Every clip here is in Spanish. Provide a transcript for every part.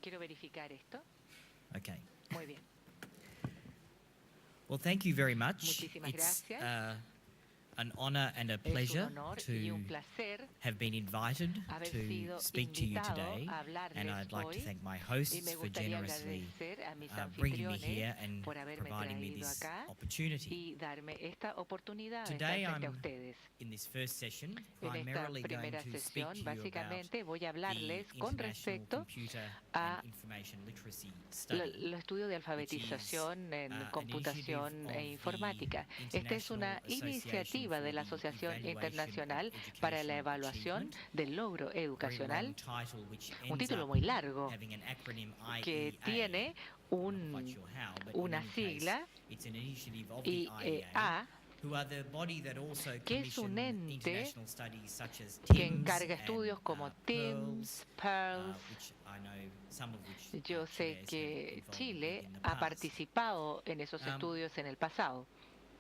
Quiero verificar esto. Okay. Muy bien. Well, thank you very much. Muchísimas It's gracias. an honor and a Es un pleasure honor y un to placer have been invited haber to sido speak to you invitado today, a and hablarles I'd like to hoy, thank my y hosts me for gustaría generously agradecer a mis bringing me anfitriones here and por haberme providing me traído this acá opportunity. y darme esta oportunidad de estar Today frente a I'm ustedes. in this first session En esta primarily going primera to speak sesión, to you about básicamente, voy a the hablarles con International respecto Computer a and Information Literacy Study, los estudios de which is alfabetización en an initiative computación of e the informática. Esta es International una Association iniciativa for de la the Asociación Evaluation Internacional of para la Educational evaluación Achievement, del logro a very educacional, long title which un ends título up muy largo having an acronym que IEA. tiene I'm not quite sure how, but in una any case, sigla it's an initiative of the IEA, IEA, who are the body that also que es un commission ente international studies such as que TIMSS encarga and estudios como TIMSS, PEARLS, PEARLS. which I know some of which Yo sé Chile's have que involved Chile in the ha past. participado en esos estudios en el pasado.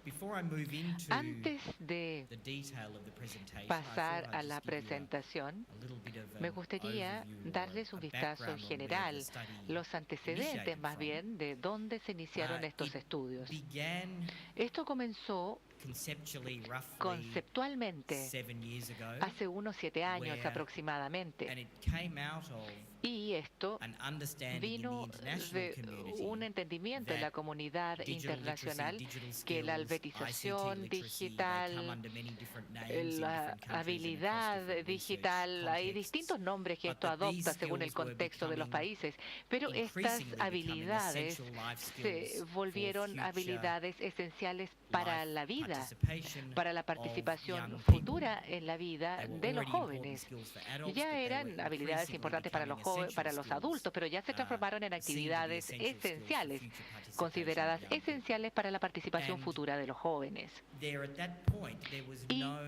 Before I move into Antes de the detail of the presentation, I pasar thought a I'd la just give you presentación, a little bit of me an gustaría overview or darles un a vistazo background on where the general, study los antecedentes initiated más from. bien de dónde se iniciaron estos It estudios. began Esto comenzó conceptually roughly conceptualmente 7 years ago, hace unos 7 años where- and aproximadamente. it came out of Y esto an understanding in the vino international de community un entendimiento en la that comunidad digital literacy, internacional digital que la skills, alfabetización ICT literacy, they come digital, under many different names in la different countries and across habilidad different research digital, hay contexts. distintos nombres que But esto that these adopta según el skills were contexto de los becoming países, pero estas increasingly becoming habilidades essential life se skills volvieron for future habilidades esenciales para life la vida, participation para la of participación young futura people. en la vida They were de los already important jóvenes. skills for adults, Ya but they eran were habilidades increasingly importantes para becoming los essential para los skills, adultos, pero ya se transformaron en seen to be actividades essential skills for esenciales, future participation of consideradas young people. esenciales para la participación And futura de los jóvenes. there at that point there was Y no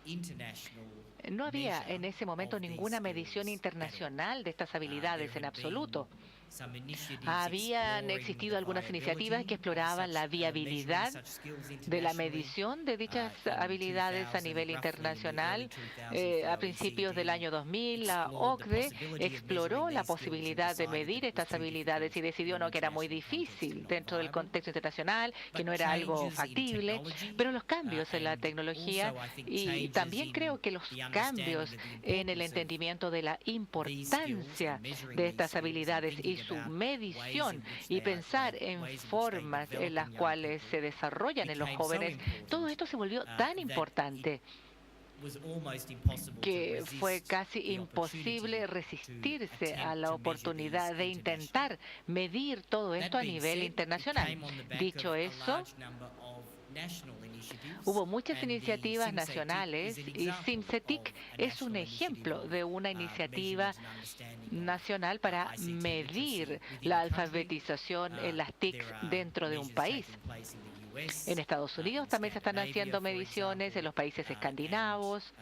international no había measure en ese momento of these ninguna medición skills at all. internacional de estas habilidades There en had absoluto. been some initiatives Habían exploring existido the algunas iniciativas que viability of exploraban such, la measuring viabilidad such skills de la internationally. medición de dichas In habilidades a 2000, nivel roughly in the internacional. early 2000s, A the principios del OECD año 2000, la explored the OCDE possibility of exploró measuring la these skills and posibilidad de decided that medir it was estas too habilidades y difficult decidió in an que era muy international context and difícil not dentro del viable. contexto internacional, que But no era algo changes in factible, technology, pero los cambios en la and tecnología also, I think, y changes también in creo que los the understanding cambios of the en el importance of entendimiento de la these skills importancia and measuring de these estas skills and habilidades y thinking su about ways medición in which y they are pensar like, en ways in which they formas en develop las in young cuales people se desarrollan en los became so jóvenes, todo important esto se volvió tan that importante it was almost impossible to que fue resist casi the imposible opportunity resistirse to a attempt la to measure these oportunidad de internationally. intentar medir todo esto That a being nivel said, it internacional. came on the back Dicho of a eso, large number of national initiatives, hubo muchas and the iniciativas SimCETIC nacionales is an y example SimCETIC of a es un national ejemplo initiative de una of, iniciativa measurement and understanding of, nacional para ICT literacy medir within la a country. alfabetización en las TIC There are dentro de un measures país. taking place in the US, En Estados in Unidos también se están Scandinavia, haciendo for mediciones example, en los países and, escandinavos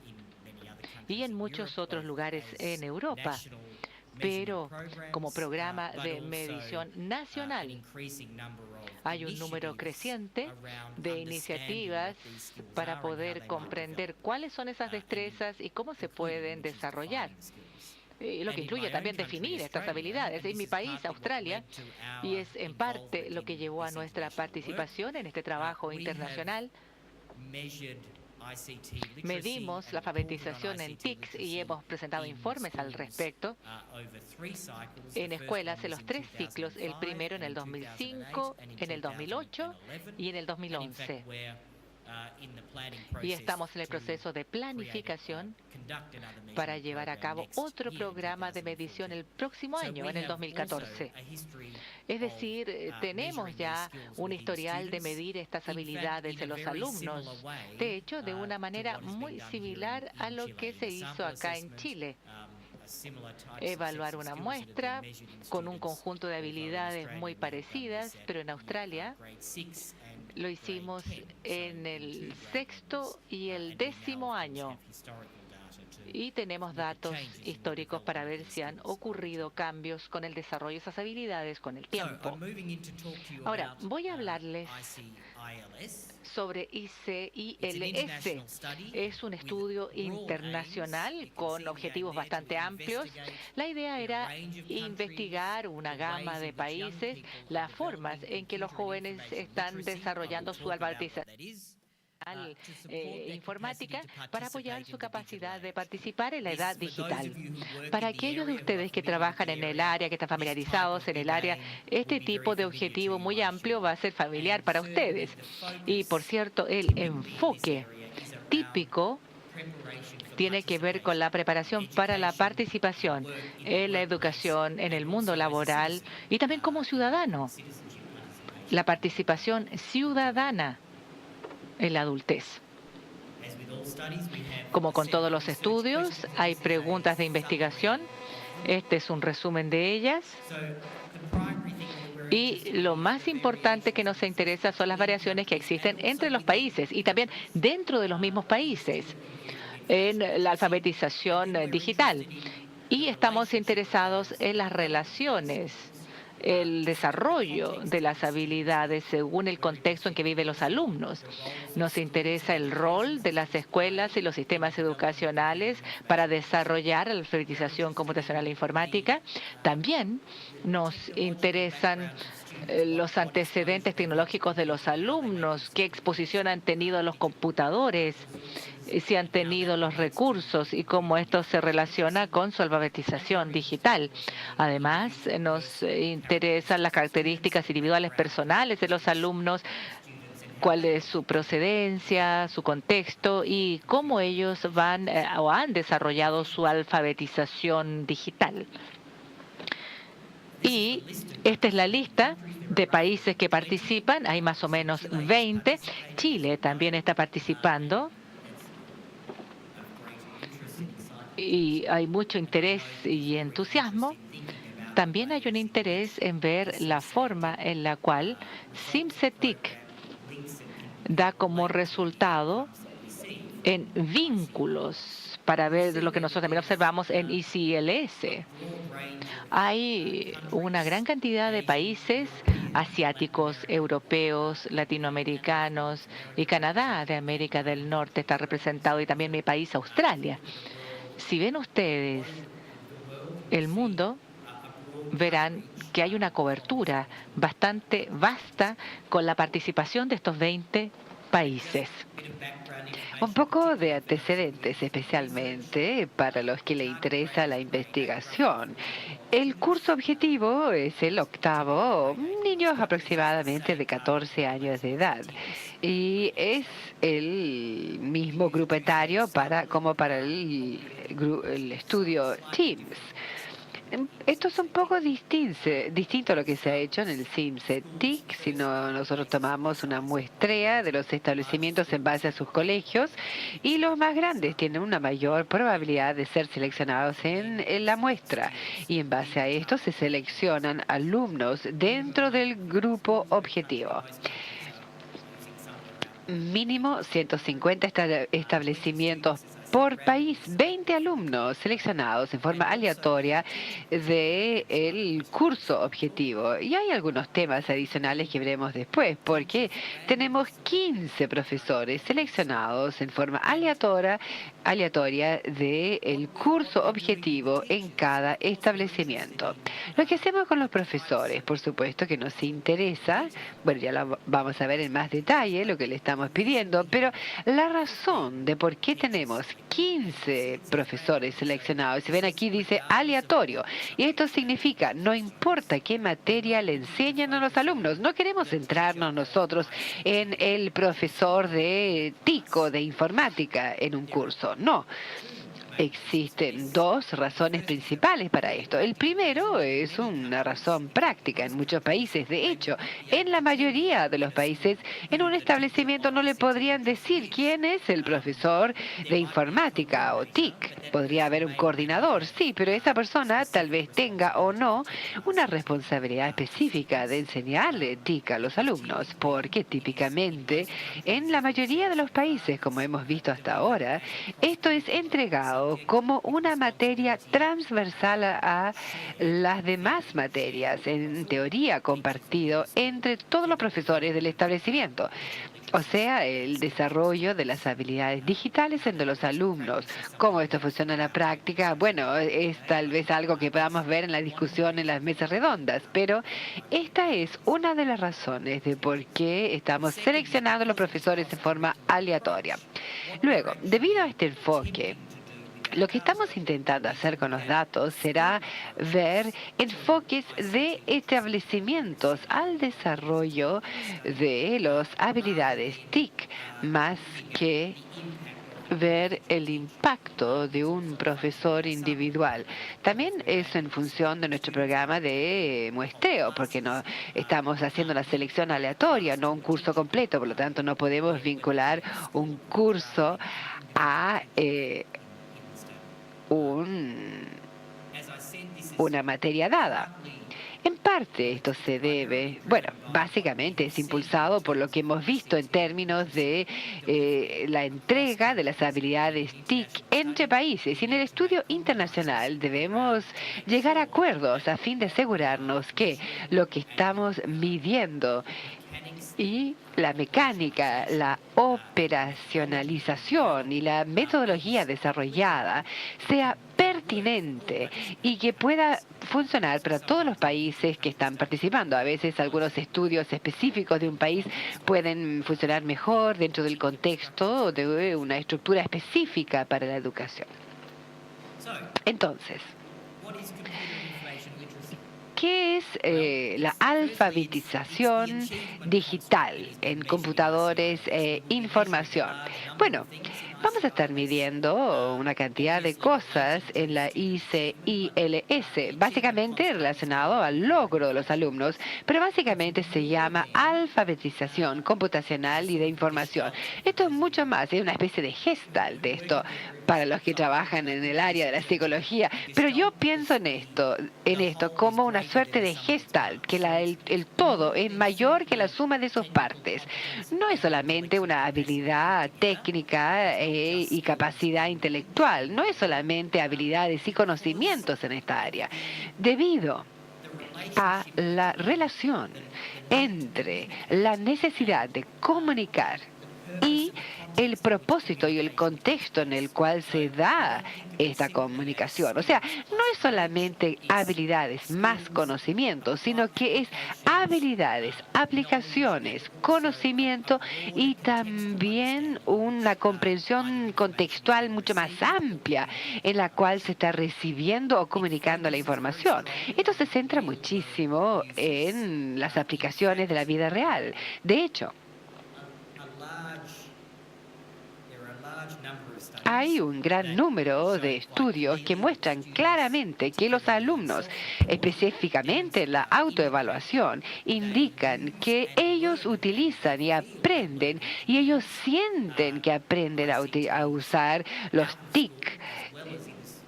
in many other y countries en in muchos Europe, otros both lugares as en Europa, national pero measurement como programs, programa but de also, medición an nacional. increasing number of Hay un número initiatives creciente around de understanding iniciativas what these skills are para and how poder they might comprender develop, cuáles son esas and in- destrezas y cómo se including pueden which is desarrollar. defining skills. Lo que And in incluye my own también country, definir estas Australia, habilidades. and En this mi is país, partly what Australia, led to y our es en parte involvement lo que in llevó a this nuestra international work, participación en este trabajo we have internacional. measured ICT literacy Medimos and la reported on alfabetización en ICT TICS y literacy hemos presentado in informes al schools, respecto over 3 cycles. en The first escuelas one en was los in 3 ciclos, el 2005, primero en and el in 2005, 2008, and in en el 2008 2011. y en el And in 2011. fact, we're, in the planning Y process estamos en el to proceso de create, planificación conduct another para measurement llevar a program cabo next otro year, in programa de medición 2014. el próximo So año, we en el have 2014. also a history Es of, decir, tenemos measuring ya these skills un within historial de students. medir estas In fact, habilidades in a en los very alumnos. similar way, De hecho, de una to manera what has been muy done here similar a in lo Chile. que se The hizo sample acá en assessment, Chile. a similar types of Evaluar sets of una skills that have been muestra measured in con un students, conjunto de although in habilidades Australia muy we've done this parecidas, at pero en the, Australia grade 6 and lo grade hicimos 10, so en in el 2 grade sexto levels, y el and we now, décimo of course, año. have historical data to Y tenemos datos históricos para ver si han ocurrido cambios con el desarrollo de esas habilidades con el So, tiempo. I'm moving in to talk to you Ahora, about voy a hablarles ICILS. sobre It's an ICILS. international study Es un with estudio broad aims. internacional You can see con the objetivos aim there bastante to amplios. investigate La idea in a era range of countries investigar una the gama ways de in which young países, people are las formas developing en que los computer and jóvenes information están literacy. I will desarrollando su talk about what alfabetización that is. To support their informática capacity to para apoyar participate su in the capacidad digital de age. participar en la This, edad for those digital. of you who work Para in the aquellos de area, who are ustedes que familiar with trabajan the en el area, área, que están this type familiarizados of en el big área, aim will este be tipo de very familiar to objetivo you, muy I'm amplio sure. va a ser familiar And para certainly ustedes. the Y por focus cierto, el typically in this enfoque area is around típico preparation for tiene que ver con la preparación para la participación en la educación, en el mundo laboral y también como ciudadano, la participación ciudadana en la adultez. Como con todos los estudios, hay preguntas de investigación. Este es un resumen de ellas. Y lo más importante que nos interesa son las variaciones que existen entre los países y también dentro de los mismos países en la alfabetización digital. Y estamos interesados en las relaciones, el desarrollo de las habilidades según el contexto en que viven los alumnos. Nos interesa el rol de las escuelas y los sistemas educacionales para desarrollar la alfabetización computacional e informática. También nos interesan los antecedentes tecnológicos de los alumnos, qué exposición han tenido a los computadores, si han tenido los recursos y cómo esto se relaciona con su alfabetización digital. Además, nos interesan las características individuales personales de los alumnos, cuál es su procedencia, su contexto y cómo ellos van o han desarrollado su alfabetización digital. Y esta es la lista de países que participan. Hay más o menos 20. Chile también está participando. Y hay mucho interés y entusiasmo. También hay un interés en ver la forma en la cual SimCETIC da como resultado en vínculos para ver lo que nosotros también observamos en ICILS. Hay una gran cantidad de países asiáticos, europeos, latinoamericanos y Canadá de América del Norte está representado y también mi país, Australia. Si ven ustedes el mundo, verán que hay una cobertura bastante vasta con la participación de estos 20 países. Un poco de antecedentes, especialmente para los que le interesa la investigación. El curso objetivo es el octavo, niños aproximadamente de 14 años de edad. Y es el mismo grupo etario como para el estudio TEAMS. Esto es un poco distinto a lo que se ha hecho en el SimCETIC, sino nosotros tomamos una muestrea de los establecimientos en base a sus colegios y los más grandes tienen una mayor probabilidad de ser seleccionados en la muestra. Y en base a esto se seleccionan alumnos dentro del grupo objetivo. Mínimo 150 establecimientos por país, 20 alumnos seleccionados en forma aleatoria del curso objetivo. Y hay algunos temas adicionales que veremos después, porque tenemos 15 profesores seleccionados en forma aleatoria del curso objetivo en cada establecimiento. Lo que hacemos con los profesores, por supuesto que nos interesa, bueno, ya lo vamos a ver en más detalle, lo que le estamos pidiendo, pero la razón de por qué tenemos 15 profesores seleccionados, si ven aquí dice aleatorio, y esto significa no importa qué materia le enseñan a los alumnos, no queremos centrarnos nosotros en el profesor de TIC o de informática en un curso, no. Existen dos razones principales para esto. El primero es una razón práctica en muchos países. De hecho, en la mayoría de los países, en un establecimiento no le podrían decir quién es el profesor de informática o TIC. Podría haber un coordinador, sí, pero esa persona tal vez tenga o no una responsabilidad específica de enseñarle TIC a los alumnos, porque típicamente en la mayoría de los países, como hemos visto hasta ahora, esto es entregado considerado como una materia transversal a las demás materias, en teoría compartido entre todos los profesores del establecimiento. O sea, el desarrollo de las habilidades digitales entre los alumnos. ¿Cómo esto funciona en la práctica? Bueno, es tal vez algo que podamos ver en la discusión en las mesas redondas, pero esta es una de las razones de por qué estamos seleccionando a los profesores de forma aleatoria. Luego, debido a este enfoque, lo que estamos intentando hacer con los datos será ver enfoques de establecimientos al desarrollo de las habilidades TIC, más que ver el impacto de un profesor individual. También es en función de nuestro programa de muestreo, porque no estamos haciendo una selección aleatoria, no un curso completo, por lo tanto no podemos vincular un curso a una materia dada. En parte esto se debe, bueno, básicamente es impulsado por lo que hemos visto en términos de la entrega de las habilidades TIC entre países. Y en el estudio internacional debemos llegar a acuerdos a fin de asegurarnos que lo que estamos midiendo y la mecánica, la operacionalización y la metodología desarrollada sea pertinente y que pueda funcionar para todos los países que están participando. A veces algunos estudios específicos de un país pueden funcionar mejor dentro del contexto de una estructura específica para la educación. Entonces, ¿qué es la alfabetización digital en computadores e información? Bueno, vamos a estar midiendo una cantidad de cosas en la ICILS, básicamente relacionado al logro de los alumnos, pero básicamente se llama alfabetización computacional y de información. Esto es mucho más, es una especie de gestalt de esto para los que trabajan en el área de la psicología, pero yo pienso en esto como una suerte de gestalt, que el todo es mayor que la suma de sus partes. No es solamente una habilidad técnica y capacidad intelectual, no es solamente habilidades y conocimientos en esta área. Debido a la relación entre la necesidad de comunicar y el propósito y el contexto en el cual se da esta comunicación. O sea, no es solamente habilidades más conocimientos, sino que es habilidades, aplicaciones, conocimiento y también una comprensión contextual mucho más amplia en la cual se está recibiendo o comunicando la información. Esto se centra muchísimo en las aplicaciones de la vida real. De hecho, hay un gran número de estudios que muestran claramente que los alumnos, específicamente en la autoevaluación, indican que ellos utilizan y aprenden y ellos sienten que aprenden a usar los TIC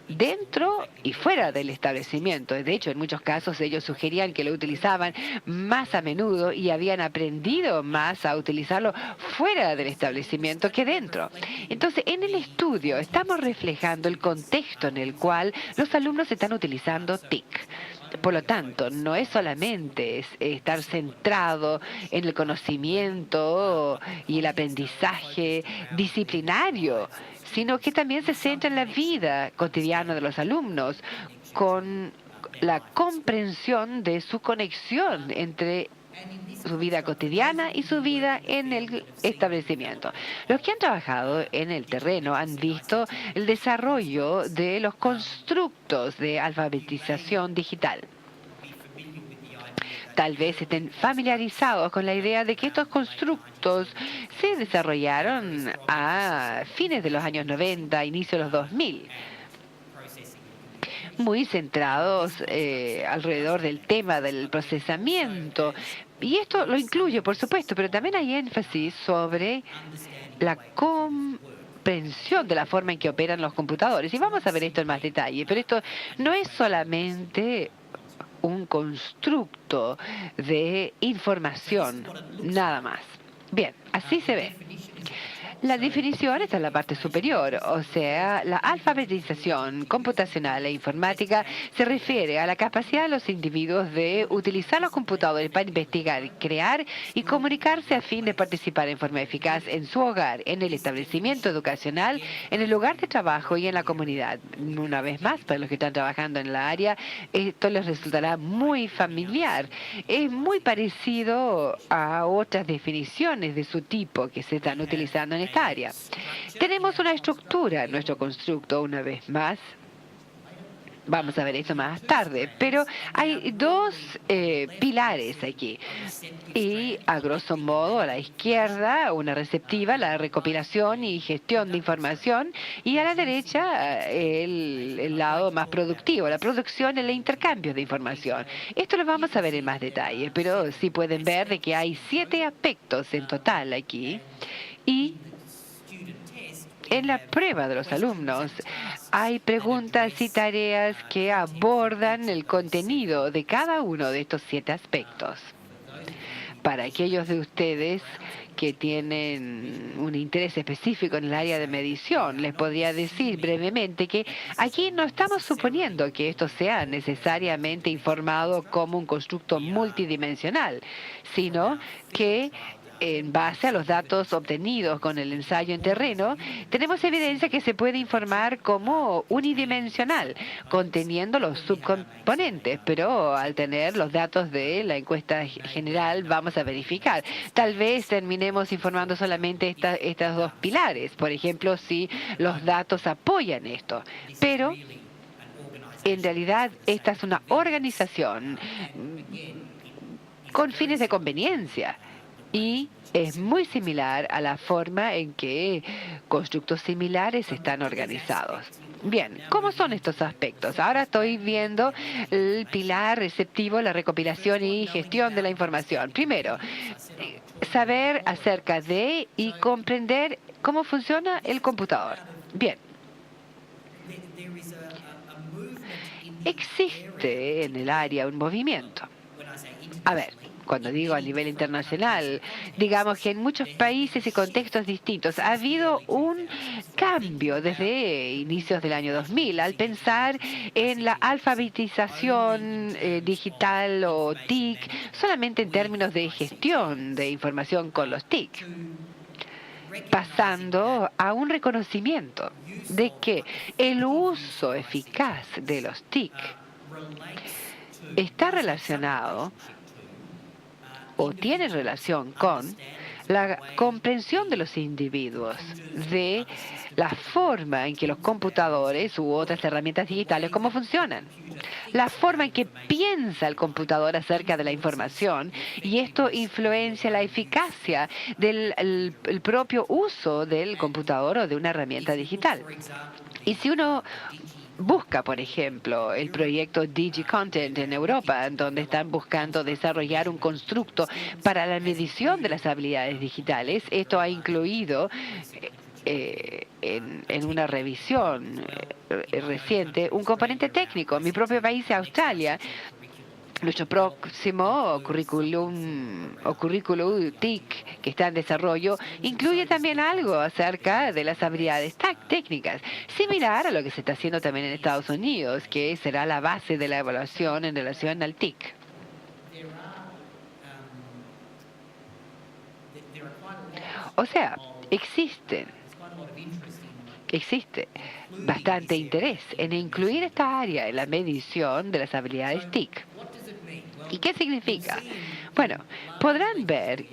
dentro y fuera del establecimiento. De hecho, en muchos casos ellos sugerían que lo utilizaban más a menudo y habían aprendido más a utilizarlo fuera del establecimiento que dentro. Entonces, en el estudio estamos reflejando el contexto en el cual los alumnos están utilizando TIC. Por lo tanto, no es solamente estar centrado en el conocimiento y el aprendizaje disciplinario, sino que también se centra en la vida cotidiana de los alumnos, con la comprensión de su conexión entre su vida cotidiana y su vida en el establecimiento. Los que han trabajado en el terreno han visto el desarrollo de los constructos de alfabetización digital. Tal vez estén familiarizados con la idea de que estos constructos se desarrollaron a fines de los años 90, inicio de los 2000, muy centrados alrededor del tema del procesamiento. Y esto lo incluye, por supuesto, pero también hay énfasis sobre la comprensión de la forma en que operan los computadores. Y vamos a ver esto en más detalle, pero esto no es solamente un constructo de información, nada más. Bien, así se ve. La definición está en la parte superior, o sea, la alfabetización computacional e informática se refiere a la capacidad de los individuos de utilizar los computadores para investigar, crear y comunicarse a fin de participar en forma eficaz en su hogar, en el establecimiento educacional, en el lugar de trabajo y en la comunidad. Una vez más, para los que están trabajando en la área, esto les resultará muy familiar. Es muy parecido a otras definiciones de su tipo que se están utilizando en esta área. Tenemos una estructura en nuestro constructo, una vez más. Vamos a ver eso más tarde, pero hay dos pilares aquí. Y a grosso modo, a la izquierda, una receptiva, la recopilación y gestión de información, y a la derecha, el lado más productivo, la producción y el intercambio de información. Esto lo vamos a ver en más detalle, pero sí pueden ver de que hay 7 aspectos en total aquí. Y en la prueba de los alumnos hay preguntas y tareas que abordan el contenido de cada uno de estos 7 aspectos. Para aquellos de ustedes que tienen un interés específico en el área de medición, les podría decir brevemente que aquí no estamos suponiendo que esto sea necesariamente informado como un constructo multidimensional, sino que en base a los datos obtenidos con el ensayo en terreno, tenemos evidencia que se puede informar como unidimensional, conteniendo los subcomponentes, pero al tener los datos de la encuesta general vamos a verificar. Tal vez terminemos informando solamente estas dos pilares, por ejemplo, si los datos apoyan esto, pero en realidad esta es una organización con fines de conveniencia. Y es muy similar a la forma en que constructos similares están organizados. Bien, ¿cómo son estos aspectos? Ahora estoy viendo el pilar receptivo, la recopilación y gestión de la información. Primero, saber acerca de y comprender cómo funciona el computador. Bien. Existe en el área un movimiento. A ver. Cuando digo a nivel internacional, digamos que en muchos países y contextos distintos ha habido un cambio desde inicios del año 2000 al pensar en la alfabetización digital o TIC solamente en términos de gestión de información con los TIC, pasando a un reconocimiento de que el uso eficaz de los TIC está relacionado o tiene relación con la comprensión de los individuos de la forma en que los computadores u otras herramientas digitales cómo funcionan, la forma en que piensa el computador acerca de la información, y esto influencia la eficacia del el propio uso del computador o de una herramienta digital. Y si uno busca, por ejemplo, el proyecto DigiContent en Europa, donde están buscando desarrollar un constructo para la medición de las habilidades digitales. Esto ha incluido en una revisión reciente un componente técnico. En mi propio país, Australia, nuestro próximo currículum TIC que está en desarrollo incluye también algo acerca de las habilidades técnicas, similar a lo que se está haciendo también en Estados Unidos, que será la base de la evaluación en relación al TIC. O sea, existe bastante interés en incluir esta área en la medición de las habilidades TIC. ¿Y qué significa? Bueno, podrán ver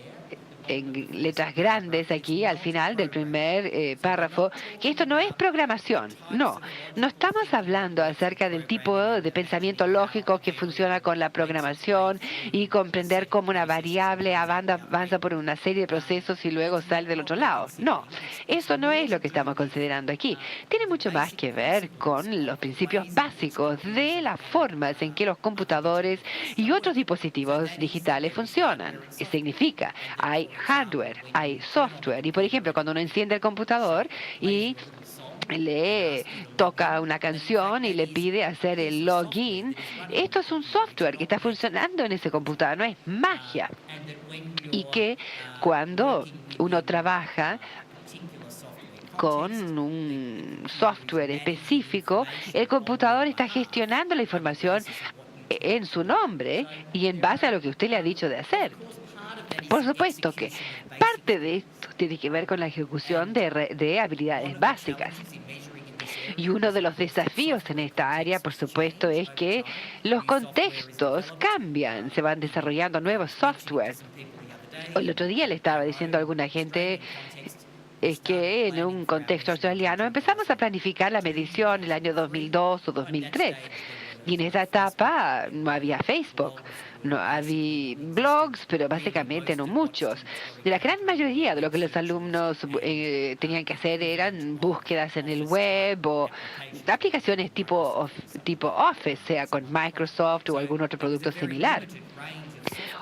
en letras grandes aquí al final del primer párrafo que esto no es programación. No estamos hablando acerca del tipo de pensamiento lógico que funciona con la programación y comprender cómo una variable avanza por una serie de procesos y luego sale del otro lado. No, eso no es lo que estamos considerando aquí. Tiene mucho más que ver con los principios básicos de las formas en que los computadores y otros dispositivos digitales funcionan. Significa, hay hardware, hay software, y por ejemplo cuando uno enciende el computador y le toca una canción y le pide hacer el login, esto es un software que está funcionando en ese computador, no es magia. Y que cuando uno trabaja con un software específico, el computador está gestionando la información en su nombre y en base a lo que usted le ha dicho de hacer. Por supuesto que parte de esto tiene que ver con la ejecución de habilidades básicas. Y uno de los desafíos en esta área, por supuesto, es que los contextos cambian, se van desarrollando nuevos software. El otro día le estaba diciendo a alguna gente es que en un contexto australiano empezamos a planificar la medición el año 2002 o 2003. Y en esa etapa no había Facebook, no había blogs, pero básicamente no muchos. Y la gran mayoría de lo que los alumnos tenían que hacer eran búsquedas en el web o aplicaciones tipo Office, sea con Microsoft o algún otro producto similar.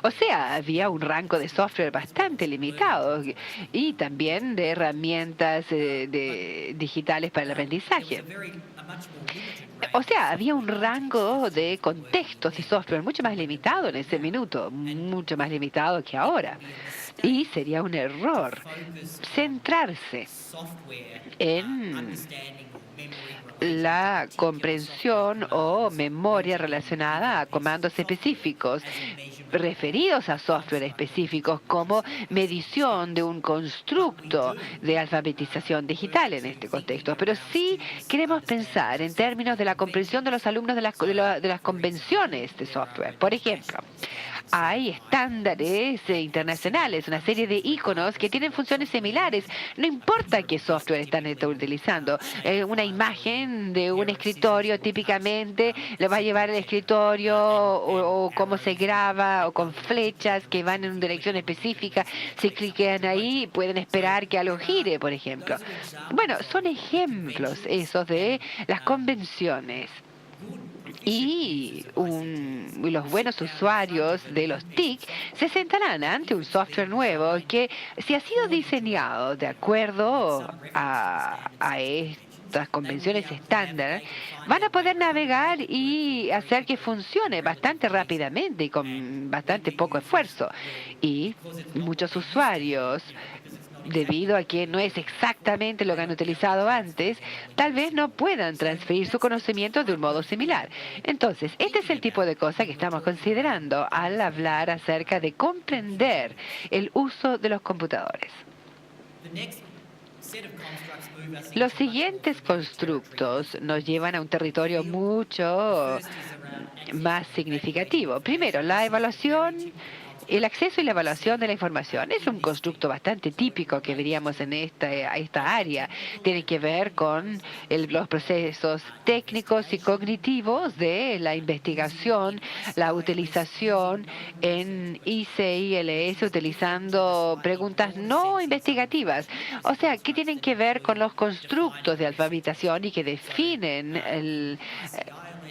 O sea, había un rango de software bastante limitado y también de herramientas digitales para el aprendizaje. O sea, había un rango de contextos de software mucho más limitado en ese minuto, mucho más limitado que ahora. Y sería un error centrarse en la comprensión o memoria relacionada a comandos específicos referidos a software específicos como medición de un constructo de alfabetización digital en este contexto. Pero sí queremos pensar en términos de la comprensión de los alumnos de las convenciones de software. Por ejemplo, hay estándares internacionales, una serie de iconos que tienen funciones similares. No importa qué software están utilizando. Una imagen de un escritorio típicamente le va a llevar el escritorio o cómo se graba o con flechas que van en una dirección específica. Si cliquean ahí pueden esperar que algo gire, por ejemplo. Bueno, son ejemplos esos de las convenciones. Y los buenos usuarios de los TIC se sentarán ante un software nuevo que, si ha sido diseñado de acuerdo a estas convenciones estándar, van a poder navegar y hacer que funcione bastante rápidamente y con bastante poco esfuerzo. Y muchos usuarios, debido a que no es exactamente lo que han utilizado antes, tal vez no puedan transferir su conocimiento de un modo similar. Entonces, este es el tipo de cosa que estamos considerando al hablar acerca de comprender el uso de los computadores. Los siguientes constructos nos llevan a un territorio mucho más significativo. Primero, la evaluación. El acceso y la evaluación de la información es un constructo bastante típico que veríamos en esta área. Tiene que ver con los procesos técnicos y cognitivos de la investigación, la utilización en ICILS utilizando preguntas no investigativas. O sea, que tienen que ver con los constructos de alfabetización y que definen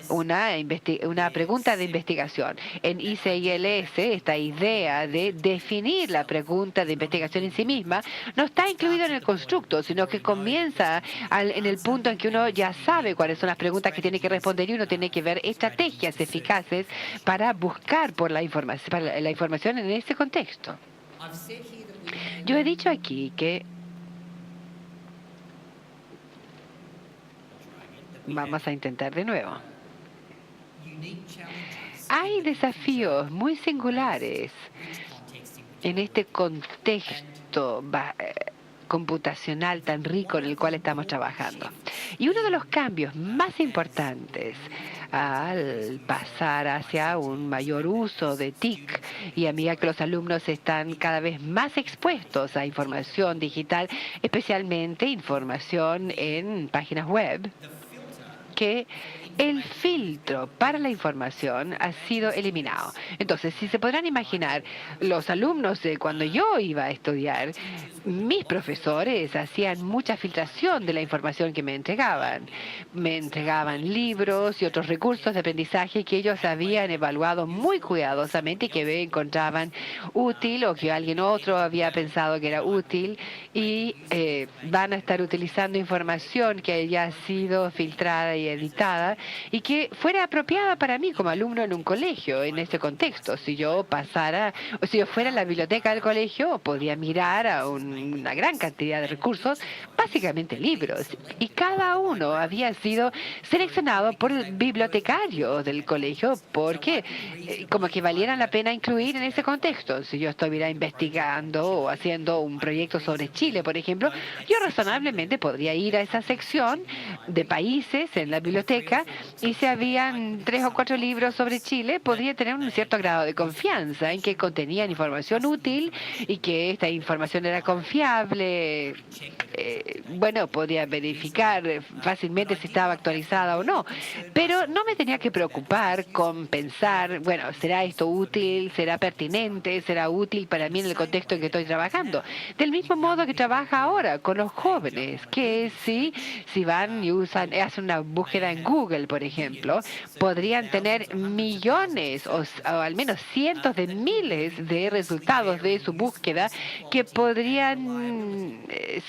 una pregunta de investigación. En ICILS, esta idea de definir la pregunta de investigación en sí misma no está incluido en el constructo, sino que comienza en el punto en que uno ya sabe cuáles son las preguntas que tiene que responder y uno tiene que ver estrategias eficaces para buscar por la información en ese contexto. Yo he dicho aquí que vamos a intentar de nuevo. Hay desafíos muy singulares en este contexto computacional tan rico en el cual estamos trabajando. Y uno de los cambios más importantes al pasar hacia un mayor uso de TIC y a medida que los alumnos están cada vez más expuestos a información digital, especialmente información en páginas web, que el filtro para la información ha sido eliminado. Entonces, si se podrán imaginar, los alumnos cuando yo iba a estudiar, mis profesores hacían mucha filtración de la información que me entregaban. Me entregaban libros y otros recursos de aprendizaje que ellos habían evaluado muy cuidadosamente y que encontraban útil o que alguien otro había pensado que era útil y van a estar utilizando información que ya ha sido filtrada y editada y que fuera apropiada para mí como alumno en un colegio en este contexto. Si yo pasara, o si yo fuera a la biblioteca del colegio, podía mirar a una gran cantidad de recursos, básicamente libros, y cada uno había sido seleccionado por el bibliotecario del colegio porque como que valieran la pena incluir en ese contexto. Si yo estuviera investigando o haciendo un proyecto sobre Chile, por ejemplo, yo razonablemente podría ir a esa sección de países en la biblioteca y si habían 3 o 4 libros sobre Chile, podría tener un cierto grado de confianza en que contenían información útil y que esta información era confiable. Bueno, podía verificar fácilmente si estaba actualizada o no, pero no me tenía que preocupar con pensar, bueno, ¿será esto útil? ¿Será pertinente? ¿Será útil para mí en el contexto en que estoy trabajando? Del mismo modo que trabaja ahora con los jóvenes, que si van y hacen una búsqueda en Google, por ejemplo, podrían tener millones o al menos cientos de miles de resultados de su búsqueda que podrían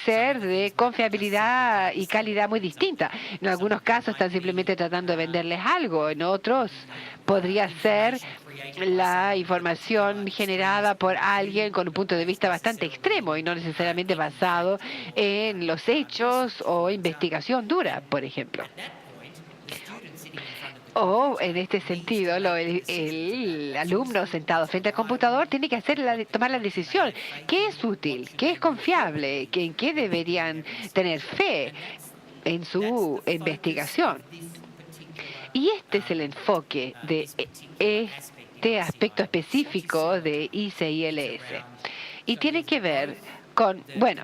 ser de confiabilidad y calidad muy distinta. En algunos casos están simplemente tratando de venderles algo, en otros podría ser la información generada por alguien con un punto de vista bastante extremo y no necesariamente basado en los hechos o investigación dura, por ejemplo. O, en este sentido, el alumno sentado frente al computador tiene que tomar la decisión. ¿Qué es útil? ¿Qué es confiable? ¿En qué deberían tener fe en su investigación? Y este es el enfoque de este aspecto específico de ICILS. Y tiene que ver con, bueno,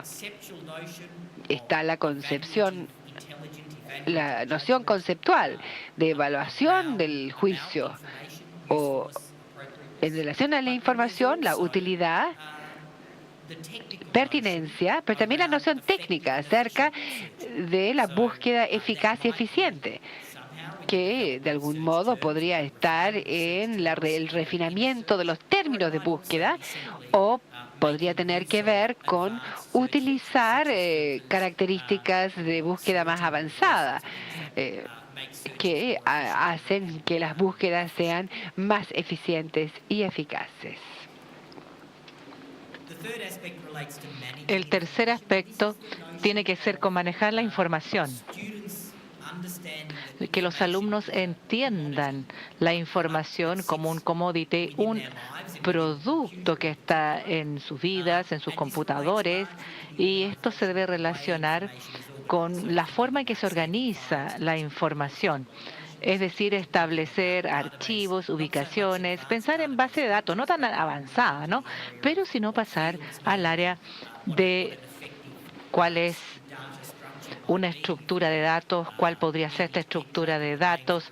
está la concepción, la noción conceptual de evaluación del juicio o en relación a la información, la utilidad, pertinencia, pero también la noción técnica acerca de la búsqueda eficaz y eficiente, que de algún modo podría estar en el refinamiento de los términos de búsqueda o podría tener que ver con utilizar características de búsqueda más avanzada que hacen que las búsquedas sean más eficientes y eficaces. El tercer aspecto tiene que ser con manejar la información, que los alumnos entiendan la información como un commodity, un producto que está en sus vidas, en sus computadores, y esto se debe relacionar con la forma en que se organiza la información. Es decir, establecer archivos, ubicaciones, pensar en base de datos, no tan avanzada, ¿no? Pero sino pasar al área de cuál es una estructura de datos, cuál podría ser esta estructura de datos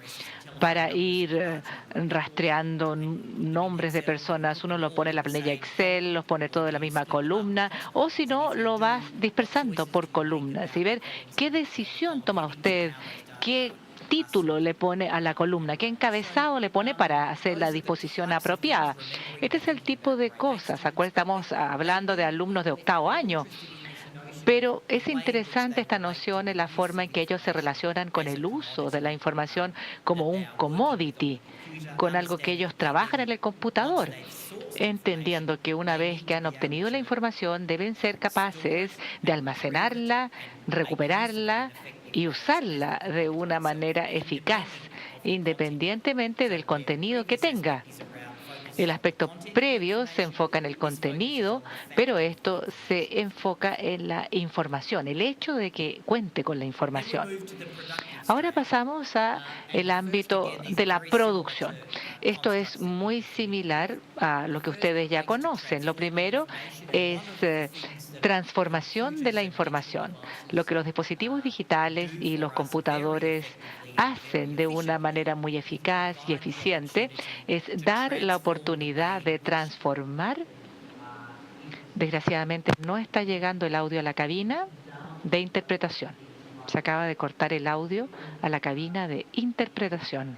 para ir rastreando nombres de personas. Uno lo pone en la planilla Excel, los pone todo en la misma columna, o si no, lo vas dispersando por columnas y ver qué decisión toma usted, qué título le pone a la columna, qué encabezado le pone para hacer la disposición apropiada. Este es el tipo de cosas. Acuérdense, estamos hablando de alumnos de 8º año. Pero es interesante esta noción en la forma en que ellos se relacionan con el uso de la información como un commodity, con algo que ellos trabajan en el computador, entendiendo que una vez que han obtenido la información deben ser capaces de almacenarla, recuperarla y usarla de una manera eficaz, independientemente del contenido que tenga. El aspecto previo se enfoca en el contenido, pero esto se enfoca en la información, el hecho de que cuente con la información. Ahora pasamos al ámbito de la producción. Esto es muy similar a lo que ustedes ya conocen. Lo primero es transformación de la información. Lo que los dispositivos digitales y los computadores hacen de una manera muy eficaz y eficiente es dar la oportunidad de transformar. Desgraciadamente no está llegando el audio a la cabina de interpretación. Se acaba de cortar el audio a la cabina de interpretación.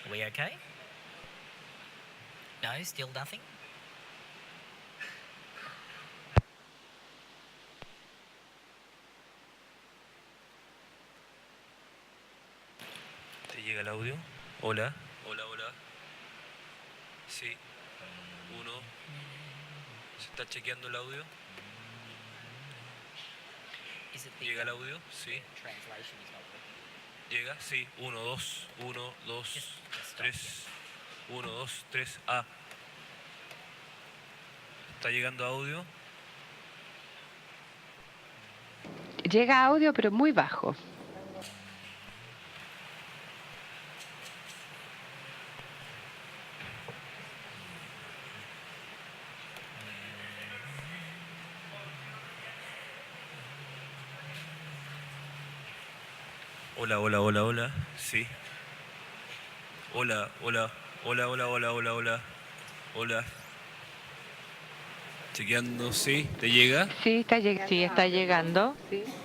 Are we okay? No, still nothing? ¿Te llega el audio? Hola, hola, hola. Sí. Uno. ¿Se está chequeando el audio? Is it the ¿Llega el audio? Sí. translation is not working? ¿Llega? Sí. Uno, dos. Uno, dos, Just stop, tres. Uno, dos, tres. Ah. ¿Está llegando audio? Llega audio, pero muy bajo. Hola, hola, hola, hola. Sí. Hola, hola. Hola, hola, hola, hola, hola. Hola. Chequeando, sí. ¿Te llega? Sí, está llegando. Sí, está llegando.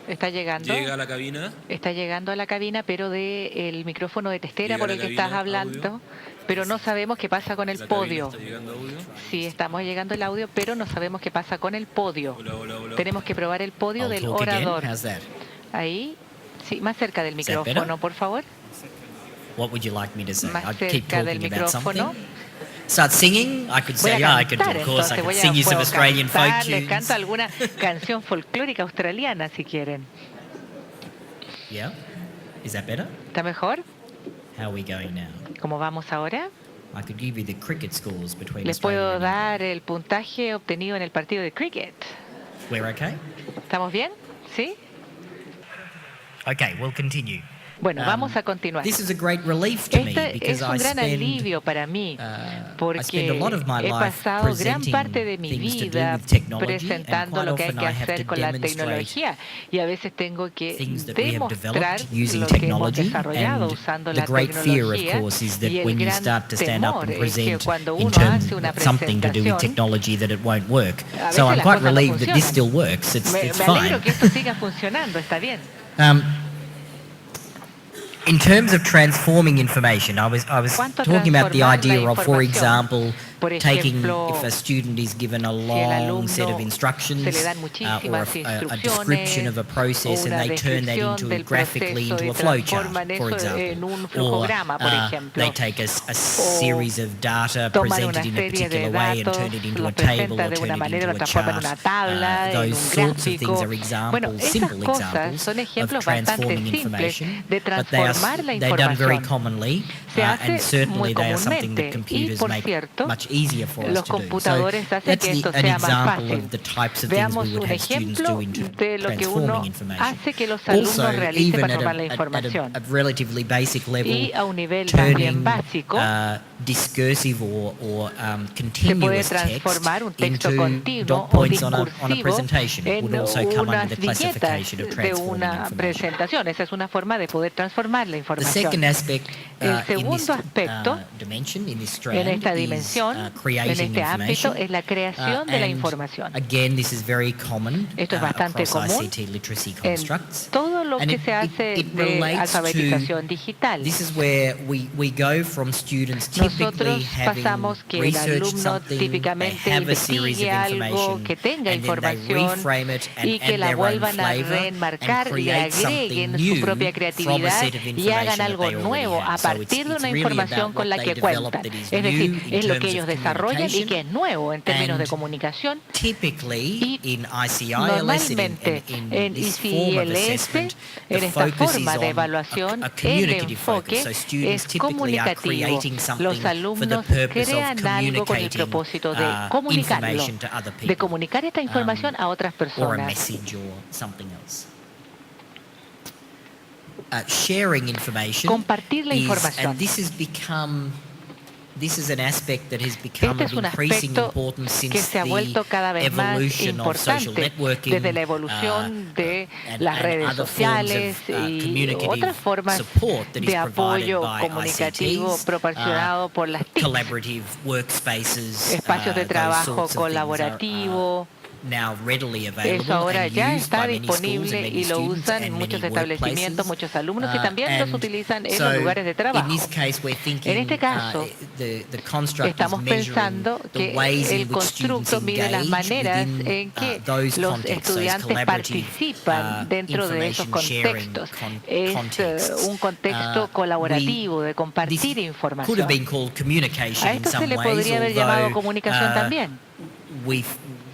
Está llegando. ¿Llega a la cabina? Está llegando a la cabina, pero del micrófono de testera Llega por a la el que estás cabina, hablando, audio. pero no sabemos qué pasa con el ¿La cabina podio. está llegando audio? Sí, estamos llegando el audio, pero no sabemos qué pasa con el podio. Hola, hola, hola. Tenemos que probar el podio I'll del talk again. orador. How's that? Ahí, sí, más cerca del Is that better? micrófono, por favor. What would you like me to say? Más I'd keep cerca del talking about micrófono. something. Start singing. I could Voy say, a yeah, I could. cantar, Of course, I entonces could sing you some puedo Australian folk cantar, les tunes. canto alguna canción folclórica australiana si quieren. Yeah. Is that better? ¿Está mejor? How are we going now? ¿Cómo vamos ahora? I could give you the cricket scores between Les Australia puedo and dar el puntaje obtenido en el partido de cricket. England. We're okay? ¿Estamos bien? ¿Sí? Okay, we'll continue. Bueno, Um, vamos a continuar. This is a great relief to me Este because es un I gran spend alivio para mí, I spend porque a lot of my he life pasado gran presenting parte de mi things to do vida with technology, and presentando quite lo que hay often que I have hacer to con la demonstrate tecnología y a veces tengo que things that we have demostrar developed using lo que hemos technology, desarrollado and usando the la great fear, of tecnología, course, is y that el when you gran start to stand up temor and es que present cuando in uno terms hace una of something to do with presentación, technology, that it won't work. a So veces I'm las quite cosas no relieved that this funcionan. still works. It's Me fine. alegro que esto siga funcionando, está bien. Um, In terms of transforming information, I was ¿Cuánto a talking about the transformar la idea of, for información? example, Por taking ejemplo, if a student is given a si el long set of alumno instructions se le dan or muchísimas a description of a process, o and una they turn that descripción into del graphically proceso into y a flowchart, transforman for eso example, en un or flujograma, por they ejemplo, take a series of data toman una presented in a serie de particular way and datos, turn it into los a table presentan or de turn una it manera, into lo a transforman en una chart. tabla, en Those un sorts of things gráfico. are Bueno, examples, esas simple cosas examples son of ejemplos bastante transforming simples information, de but they are transformar la they're done very información. commonly, Se and hace muy certainly they are something that comúnmente y, computers por make cierto, much easier for us los to do. So computadores hacen that's que esto an sea más example fácil. of the types of things we Veamos would un have students do ejemplo in de lo que uno transforming information. hace que los alumnos Also, realicen even para at transformar la a información. relatively basic level, Y a un nivel más bien turning básico, discursive or se puede continuous text transformar un texto into continuo dot o points on a discursivo presentation. It en would also come unas under the viñetas classification of de transforming una information. presentación. Esa es una forma de poder transformar la The información. second aspect El in this segundo aspecto dimension, in this en strand, esta is dimensión, en creating este ámbito, information. es la creación de la And información. again, this is very common Esto es bastante across común ICT literacy en constructs. todo lo And que it- se it- hace it de relates alfabetización digital. This is where we go from students typically Nosotros having pasamos que el researched alumno something, they típicamente have a series of investigue algo, information, que tenga and then they información reframe it and y que add la their own vuelvan a flavor reenmarcar, and le create something agreguen new su propia from a creatividad set of y information hagan that algo they already nuevo have. a So partir de it's una really información about con la what que they develop cuentan. that is Es decir, new in es lo que terms ellos of desarrollan y que es communication. nuevo en términos de And comunicación. Typically, Y in ICILS and normalmente in this form of ICILS, assessment, en the esta focus is forma de on evaluación, a el communicative focus. enfoque So students es typically are comunicativo. creating something Los for the alumnos purpose of crean algo con el communicating propósito de comunicarlo, information to other de people, comunicar esta información a otras or a personas. message or something else. Sharing information Compartir la is, información. and this is an aspect that has become Este of es un increasing aspecto importance que since se ha vuelto cada the vez más evolution of social importante networking, desde la evolución de and las redes other forms sociales of, y communicative otras formas support that is de apoyo provided by comunicativo ICTs, proporcionado por las TIC, collaborative workspaces, espacios de those trabajo sorts of things colaborativo. now readily Eso available ahora and ya used está by many schools and disponible many y lo students usan and muchos many establecimientos, workplaces. muchos alumnos y también los And utilizan en so los lugares de in trabajo. this case, we're thinking, En este caso, the construct is estamos measuring pensando the que ways in el which students constructo mide las engage maneras within en que those los contexts, those estudiantes collaborative participan dentro de esos contextos. Es un contexto colaborativo de compartir could have información. been called communication A in esto se some le ways, podría haber llamado although, comunicación también.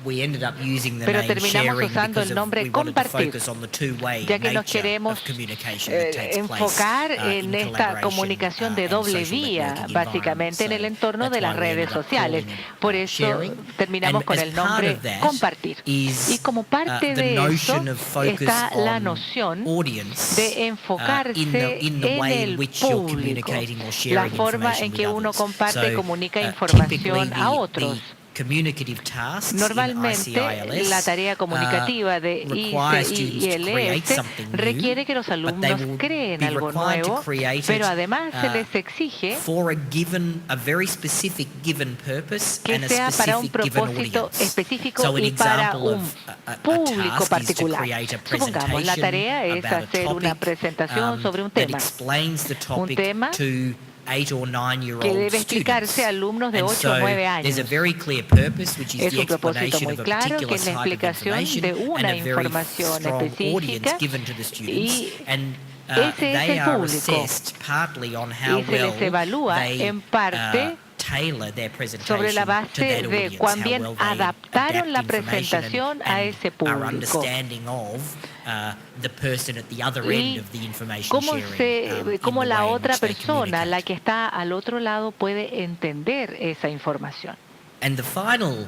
we ended up using the Pero name terminamos sharing usando because el nombre we wanted to compartir, focus on the two-way ya que nos nature queremos of communication that takes enfocar place en in esta collaboration, comunicación de and doble social vía, networking básicamente en el environments. entorno So de las that's why we redes ended up sociales. calling it, Por eso sharing. terminamos And con as el part nombre of that compartir. is, Y como parte the de eso notion of focus está la on noción audience, de enfocarse in the en way in el which you're público, communicating or la sharing forma information en que with uno others. comparte, So, comunica typically información a otros. the communicative tasks Normalmente, in ICILS, la tarea comunicativa de require students to create ICILS something new, requiere que los but they alumnos will creen be algo required to nuevo, create pero it, además se les exige for a very specific given purpose que and a sea para un specific given propósito audience. específico So an y para example un of a público task is to particular. create a Supongamos, la presentation tarea es about a hacer una topic, presentación sobre un that tema. explains the topic tema to 8 or 9-year-old que debe explicarse a alumnos de And 8 o 9 años. There's a very clear purpose, which is Es the un propósito explanation muy of a claro, particular que es la type of explicación information de and una a very información strong específica, audience given to the students. y And ese es they el are público. assessed partly on how Y se well les evalúa they en parte tailor their sobre la presentation to base that de audience, cuán how bien well they adaptaron la adapt information presentación a and ese are público. understanding of the person at the other Y end of the information cómo, sharing, in cómo the la way in otra which they persona, la communicate. que está al otro lado, puede entender esa información. And the final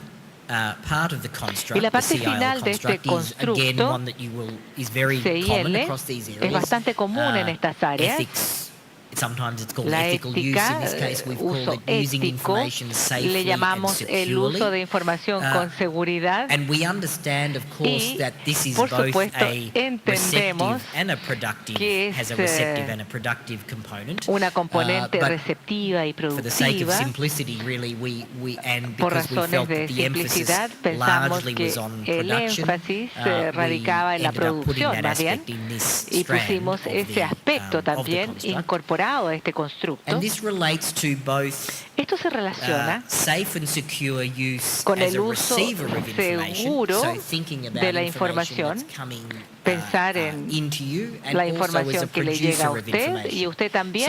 part of the construct, Y la the parte CIL final de este construct, is again constructo, one that is very common CIL, across these areas. es bastante común en estas áreas. Ethics, sometimes it's called La ethical use. In ética, this case, we've called uso it using ético, information safely le llamamos and el securely. uso de información con seguridad. And we understand, of course, Y, that this is por both supuesto, a entendemos receptive and a productive, que es has a receptive and a productive component. una componente But receptiva y for the sake of productiva. simplicity, really, and Por because we razones felt de that the emphasis simplicidad, pensamos largely que was on el production, énfasis we radicaba en la ended up putting producción, that más bien, aspect in this y strand pusimos of ese the, aspecto of the también construct. incorporado a este constructo. And this relates to both Esto se relaciona safe and secure use con as el a uso receiver of information. seguro So thinking about de la information información, that's coming, pensar en into you, and la also as información a que le llega a producer of usted information. y usted también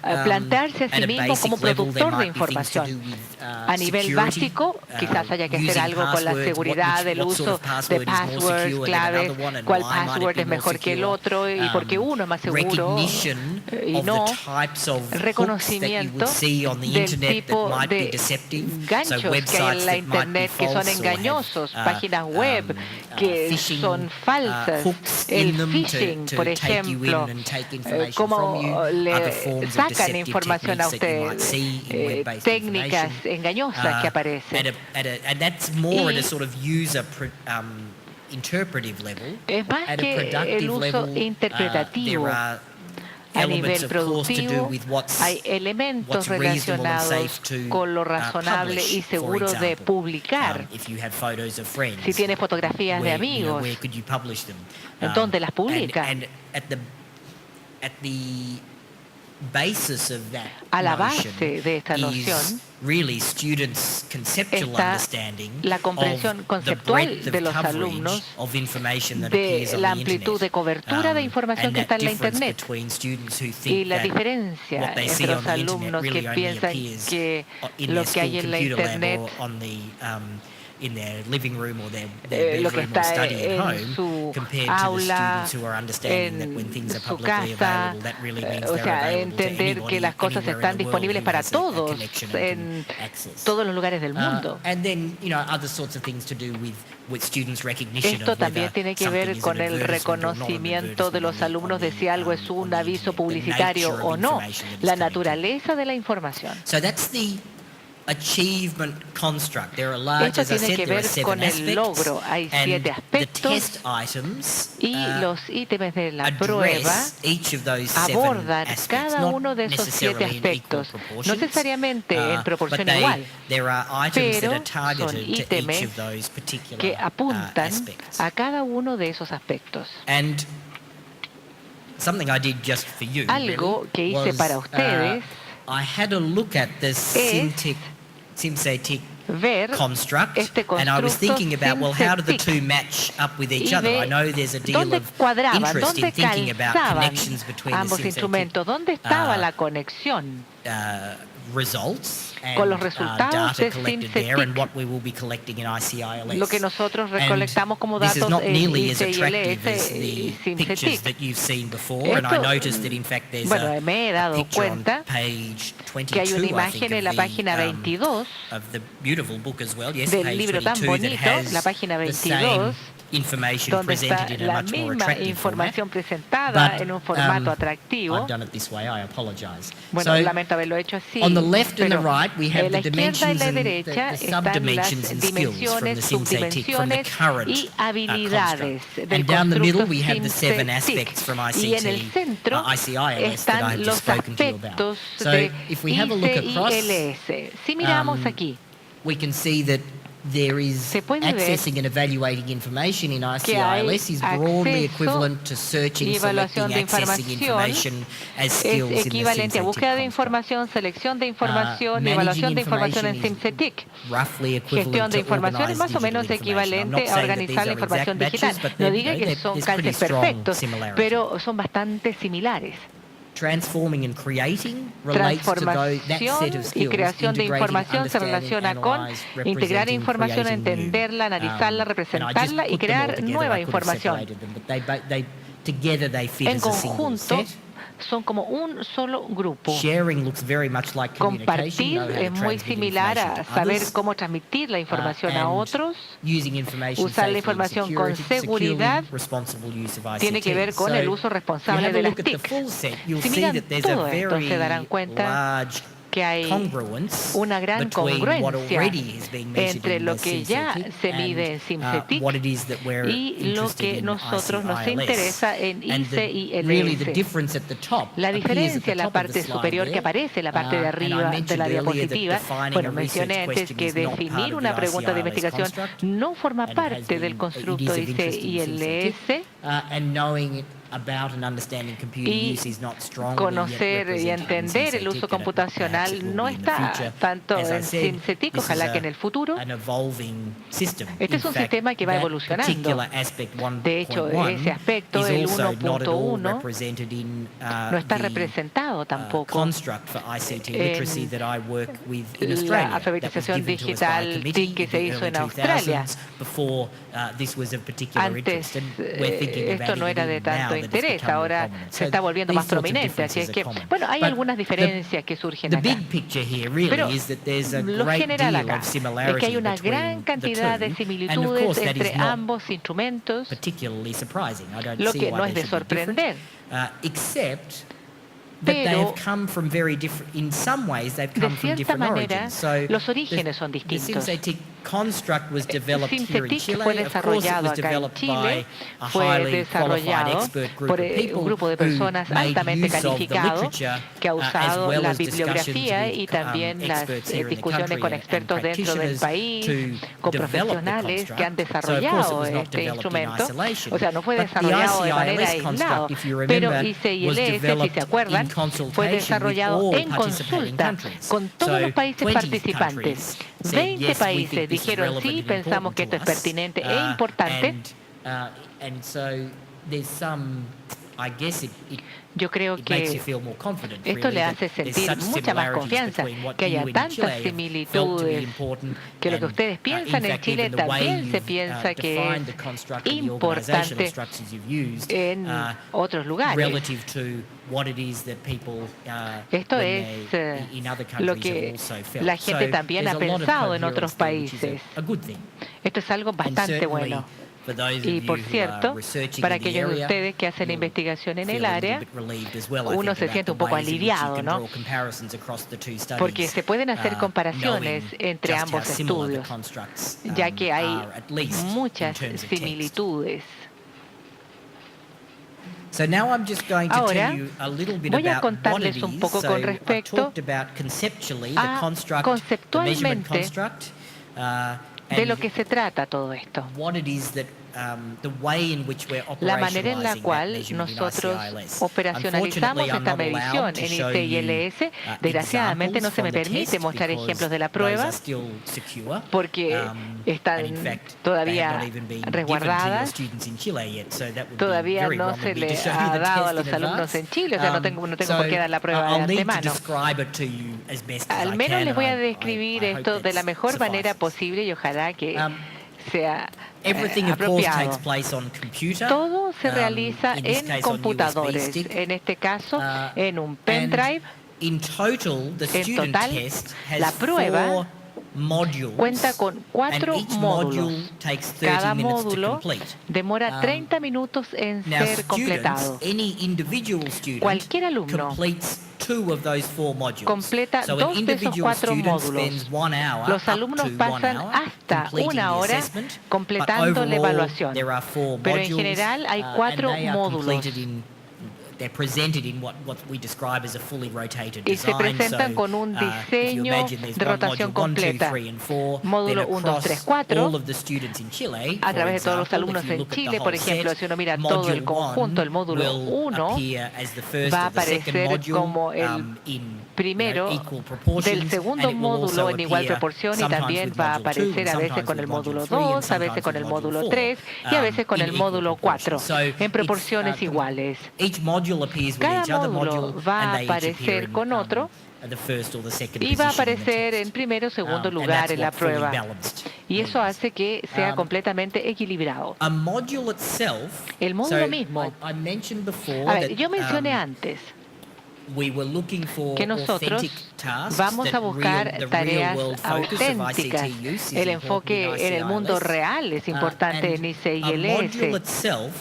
So, plantearse a sí at a mismo basic como level, there productor de might be things to do información. with, A nivel security, básico, quizás haya que hacer using algo con la passwords, seguridad, el what uso sort of de password is more passwords, secure than claves, another one, and cuál why might it password be es more mejor que el secure. otro y por qué uno es más seguro Recognition y of no the types of hooks that you reconocimiento would see on the del internet tipo that might be de deceptive. ganchos So que hay en la websites that might be internet que son false or engañosos, have, páginas web que phishing, son falsas, hooks el in them phishing, to por take you ejemplo, in and take information cómo from you, other le forms of sacan deceptive información a techniques that you usted, might see in web-based técnicas information. engañosas que aparecen. And that's more at Y a sort of user interpretive level. Es más At a que productive el uso level, interpretativo. there are A elements, nivel of course, to do productivo, with what's hay elementos what's reasonable and relacionados safe to con lo razonable publish, y for seguro de example. publicar. If you have photos of friends, Si tiene fotografías de where, you know, amigos, where could you publish them? ¿en dónde las publica? And at the basis of that A la notion base de esta is noción really students' conceptual está understanding la comprensión of conceptual the breadth of de los coverage alumnos of information that de appears on la the amplitud internet. de cobertura de información And que está that en la difference internet. between students who Y think la that diferencia what they see entre on los the internet alumnos really que only piensan appears que in lo their que hay school en la computer lab internet, or on the in their living room or their lo que bedroom or está study at en home, su compared to the aula, students who are understanding that when things are en su publicly casa, available, that really means o they're sea, available to entender anybody, que las cosas anywhere in están the world disponibles who para has a todos connection and en can access. todos los lugares del mundo. And then, you know, other sorts of things to do with students' recognition Esto of también whether tiene que something ver is con an el advertisement or not an reconocimiento de los advertisement alumnos de si algo es un on the aviso internet, the publicitario nature of o no, information that is la coming to them. naturaleza de la información. So that's the achievement construct. There are large, Esto as I tiene said, que there are ver 7 con el aspects, logro. Hay and 7 the aspectos test items y los ítems de la prueba address each of those 7 abordan aspects, cada not uno de esos 7 necessarily in equal aspectos, no proportions, necesariamente en but proporción igual, there are items that pero are targeted son to each ítems of those particular que apuntan aspects. a cada uno de esos aspectos. And something I did just for you, Algo really, que hice was, para ustedes I had a look at the SimCitic ver construct, este and I was constructo thinking about, well, how do the SimCitic two match up with each y other? I ve know there's a deal dónde of cuadraban, interest in dónde thinking about calzaban connections between the ambos SimCitic instrumentos, dónde estaba uh, la conexión results and con los resultados data de collected there, and SimCitic, what we will be collecting in ICILS. lo que nosotros And recolectamos como this is datos not en nearly as attractive as ICILS the y pictures SimCitic. that you've seen before, and I Esto, noticed that in fact there's bueno, me he a dado picture on cuenta page 22, que hay una I think, imagen en la of página the, 22 of the beautiful book as well, yes, del page libro tan 22, that bonito, has la página the 22, same information donde está presented in a la much more misma attractive información format. presentada But, en un formato I've atractivo. done it this way, I apologize. Bueno, So, lamento haberlo hecho así, on the left and the pero right, we have en la the izquierda y dimensions la and derecha the están las subdimensions and skills from the dimensiones, SimCitic from the subdimensiones current y habilidades construct. del And down the middle, constructo we have the 7 SimCitic. aspects from Y en el ICT, centro ICILS that I están have los just spoken to you about. aspectos So de if we have a look across, ICILS. Si miramos aquí, we can see that there is se puede ver accessing and evaluating information in que hay ICILS is broadly acceso equivalent to searching, y evaluación selecting, de accessing information as es skills in the equivalente a SimCitic búsqueda de construct. información, selección de información y Managing evaluación de información en information is SimCitic. roughly equivalent Gestión de to información es organized más o menos digital information. I'm not equivalente a saying that organizar these la are información exact digital. matches, but No they're- diga que son there's pretty calces strong perfectos, similarity. pero son bastante similares. Transforming and creating relates to that set Transformación of y skills. creación de Integrating, información se understanding, relaciona con analyze, integrar representing, información, creating new. entenderla, analizarla, And I just representarla y put them all crear together. nueva I could have información. separated them, but together they fit En as a single conjunto, set. son como un solo grupo. Sharing looks very much like communication. Compartir Know how to es muy transmit similar information a to saber others. cómo transmitir la información a And otros. using information Usar la safely and información con securely, seguridad responsible use of ICT. tiene que ver con el So, uso you responsable have a de las look at the TIC. full set, you'll Si see miran that there's a todo esto, very se darán cuenta large que hay congruence una gran between what congruencia already is being measured entre in lo the que ya SimCitic se mide en and, SimCitic what it is that we're y lo interested que in nosotros nos ICILS. interesa en And really the ICILS. difference at the top La appears at diferencia the en la top of the parte slide superior there. que aparece en la parte de And I arriba de mentioned la earlier that diapositiva, defining bueno, a research mencioné antes question que is not part definir of una the pregunta de ICILS investigación construct, no forma and has parte del been- constructo it is of interest in ICILS. SimCitic, and knowing about and understanding computer Y use is not strongly conocer yet y represented in entender el SimCitic, uso and perhaps it computacional will no be in the está future. tanto As I en said, SimCitic, this ojalá is que en el futuro. an evolving system. Este In es un fact, sistema que va that evolucionando. particular aspect De hecho, 1.1 ese aspecto, is el also not at all 1.1, represented in no está the representado tampoco construct for ICT literacy that I work with in la Australia. That was alfabetización given to us by a digital committee TIC que in se the hizo early en Australia. 2000s before this was of particular Antes interest. And we're thinking of esto no adding era it de in now tanto that it's interés, become more ahora prominent. se So está volviendo these más sorts of prominente, así es differences que, are common. bueno, hay But algunas diferencias que surgen the acá. big picture here really Pero is that there's a lo great general deal acá of es similarity que hay una between gran the cantidad de two, and of similitudes course that entre is not ambos instrumentos, particularly surprising. I don't lo see que why no es they de should be different, sorprender. except that they Pero have come from very different. In some ways, they've de come from cierta different manera, origins. So los orígenes son the distintos. SimCitic construct was developed here in SimCitic Chile. fue Of course, it desarrollado was acá en developed Chile, by a fue highly qualified desarrollado expert group por of people un grupo de personas who made altamente use of the calificado literature, que ha as usado well la as discussions bibliografía with, y también las experts here in the discusiones country con and expertos dentro del practitioners país, to con develop the profesionales que han construct. So, of course, it desarrollado was not este developed in instrumento. isolation. O sea, no fue But the desarrollado de manera ICILS aislada, construct, if you pero remember, was ICILS, si developed se acuerdan, in fue consultation desarrollado with all en participating consulta countries. con todos So, los países 20 participantes. countries said, 20 yes, we países think this is dijeron relevant sí, and pensamos que esto es important to us. pertinente e importante. And so there's some, I guess it Yo creo it makes you que feel more confident, esto really, le that hace there's sentir such mucha más similarities confianza, between what que you haya in Chile tantas have felt to be similitudes, important que lo que and, ustedes piensan in en fact, Chile even the way también se you've, piensa que defined the es construct and the organizational importante structures you've used, en otros lugares. relative to what it is that people Esto when es they, in other lo countries que have also felt. la gente So también there's ha a lot of pensado en coherence otros there, which is países. a good thing. Esto es algo And bastante certainly, bueno. For those of Y you por who are cierto, researching para in the aquellos de area, ustedes que hacen you'll investigación en feel el a little área, bit relieved as well, I uno think, se about siente the un poco ways in which you aliviado, can ¿no? draw comparisons across the two Porque studies, se pueden hacer comparaciones knowing entre just how ambos similar the estudios, constructs ya que hay are, at least in muchas terms of text. similitudes. So now I'm just going to Ahora, tell you a little bit voy a about what it contarles un is. poco So con I've respecto talked about conceptually the a construct, the measurement conceptualmente construct, de lo and que se trata todo esto. what it is that the way in which we're La manera en la operationalizing that cual measurement in nosotros ICILS. operacionalizamos Unfortunately, I'm esta not medición allowed to en show you ICILS. Desgraciadamente no examples se me from the permite test mostrar because ejemplos de la those prueba are still secure. porque And están in fact, they have todavía not even been given to your resguardadas. students in Chile yet, so that would be Todavía very no wrong se of me to le show you ha the dado a test los in alumnos advance. en Chile, o sea, no tengo por qué dar la prueba de I'll need to antemano. describe it to you as best as Al I menos can, les voy a and describir I hope esto de la that mejor manera suffices. posible y ojalá que sea Everything, of course, takes apropiado. place on computer. Todo se realiza In this en case, on computadores, USB stick. en este caso en un And pendrive. in total, the En student total, test la has prueba 4 modules, cuenta con 4 and each módulos. module takes 30 Cada minutes to módulo complete. demora 30 minutos en Now, ser completado. students, any individual student Cualquier alumno completes 2 of those 4 modules. completa So an 2 de esos individual 4 student módulos. spends 1 hour, Los up alumnos to 1 pasan hour, hasta completing 1 the hora assessment, but completando la overall, evaluación. there are 4 Pero en modules, general hay and 4 they are módulos. completed in they're presented in what we describe as a fully rotated Y se design. presentan So, con un if you diseño imagine there's de one rotación module 1, 2, completa. 3, and 4, Módulo then 1, 2, 3, across 4. all of the students in Chile, A for través de todos los example, alumnos if you en look at the Chile, por whole ejemplo, set, si uno mira todo el module conjunto, el 1 módulo will 1 appear as the first va a or the second aparecer module, como el in primero equal proportions, del segundo and it will also módulo en igual appear proporción y sometimes también with va a module 2, aparecer a veces sometimes con el with module módulo 3, and 2, a sometimes veces con with el module módulo 4, 3 y a veces con in el equal módulo proportions. 4 So en proporciones iguales. Each module appears with Cada each other módulo module, va and a they each appear aparecer in, con otro the first or the second y va a position in the aparecer test. en primero o segundo And lugar that's en la what fully prueba. balanced Y eso means. hace que sea completamente equilibrado. A module itself, El módulo so mismo. I mentioned before A ver, that, yo mencioné antes we were looking for que nosotros authentic tasks, vamos a that buscar the tareas real-world focus of auténticas. ICT use is El important in enfoque en el mundo ICILS. real es importante en And a module ICILS. itself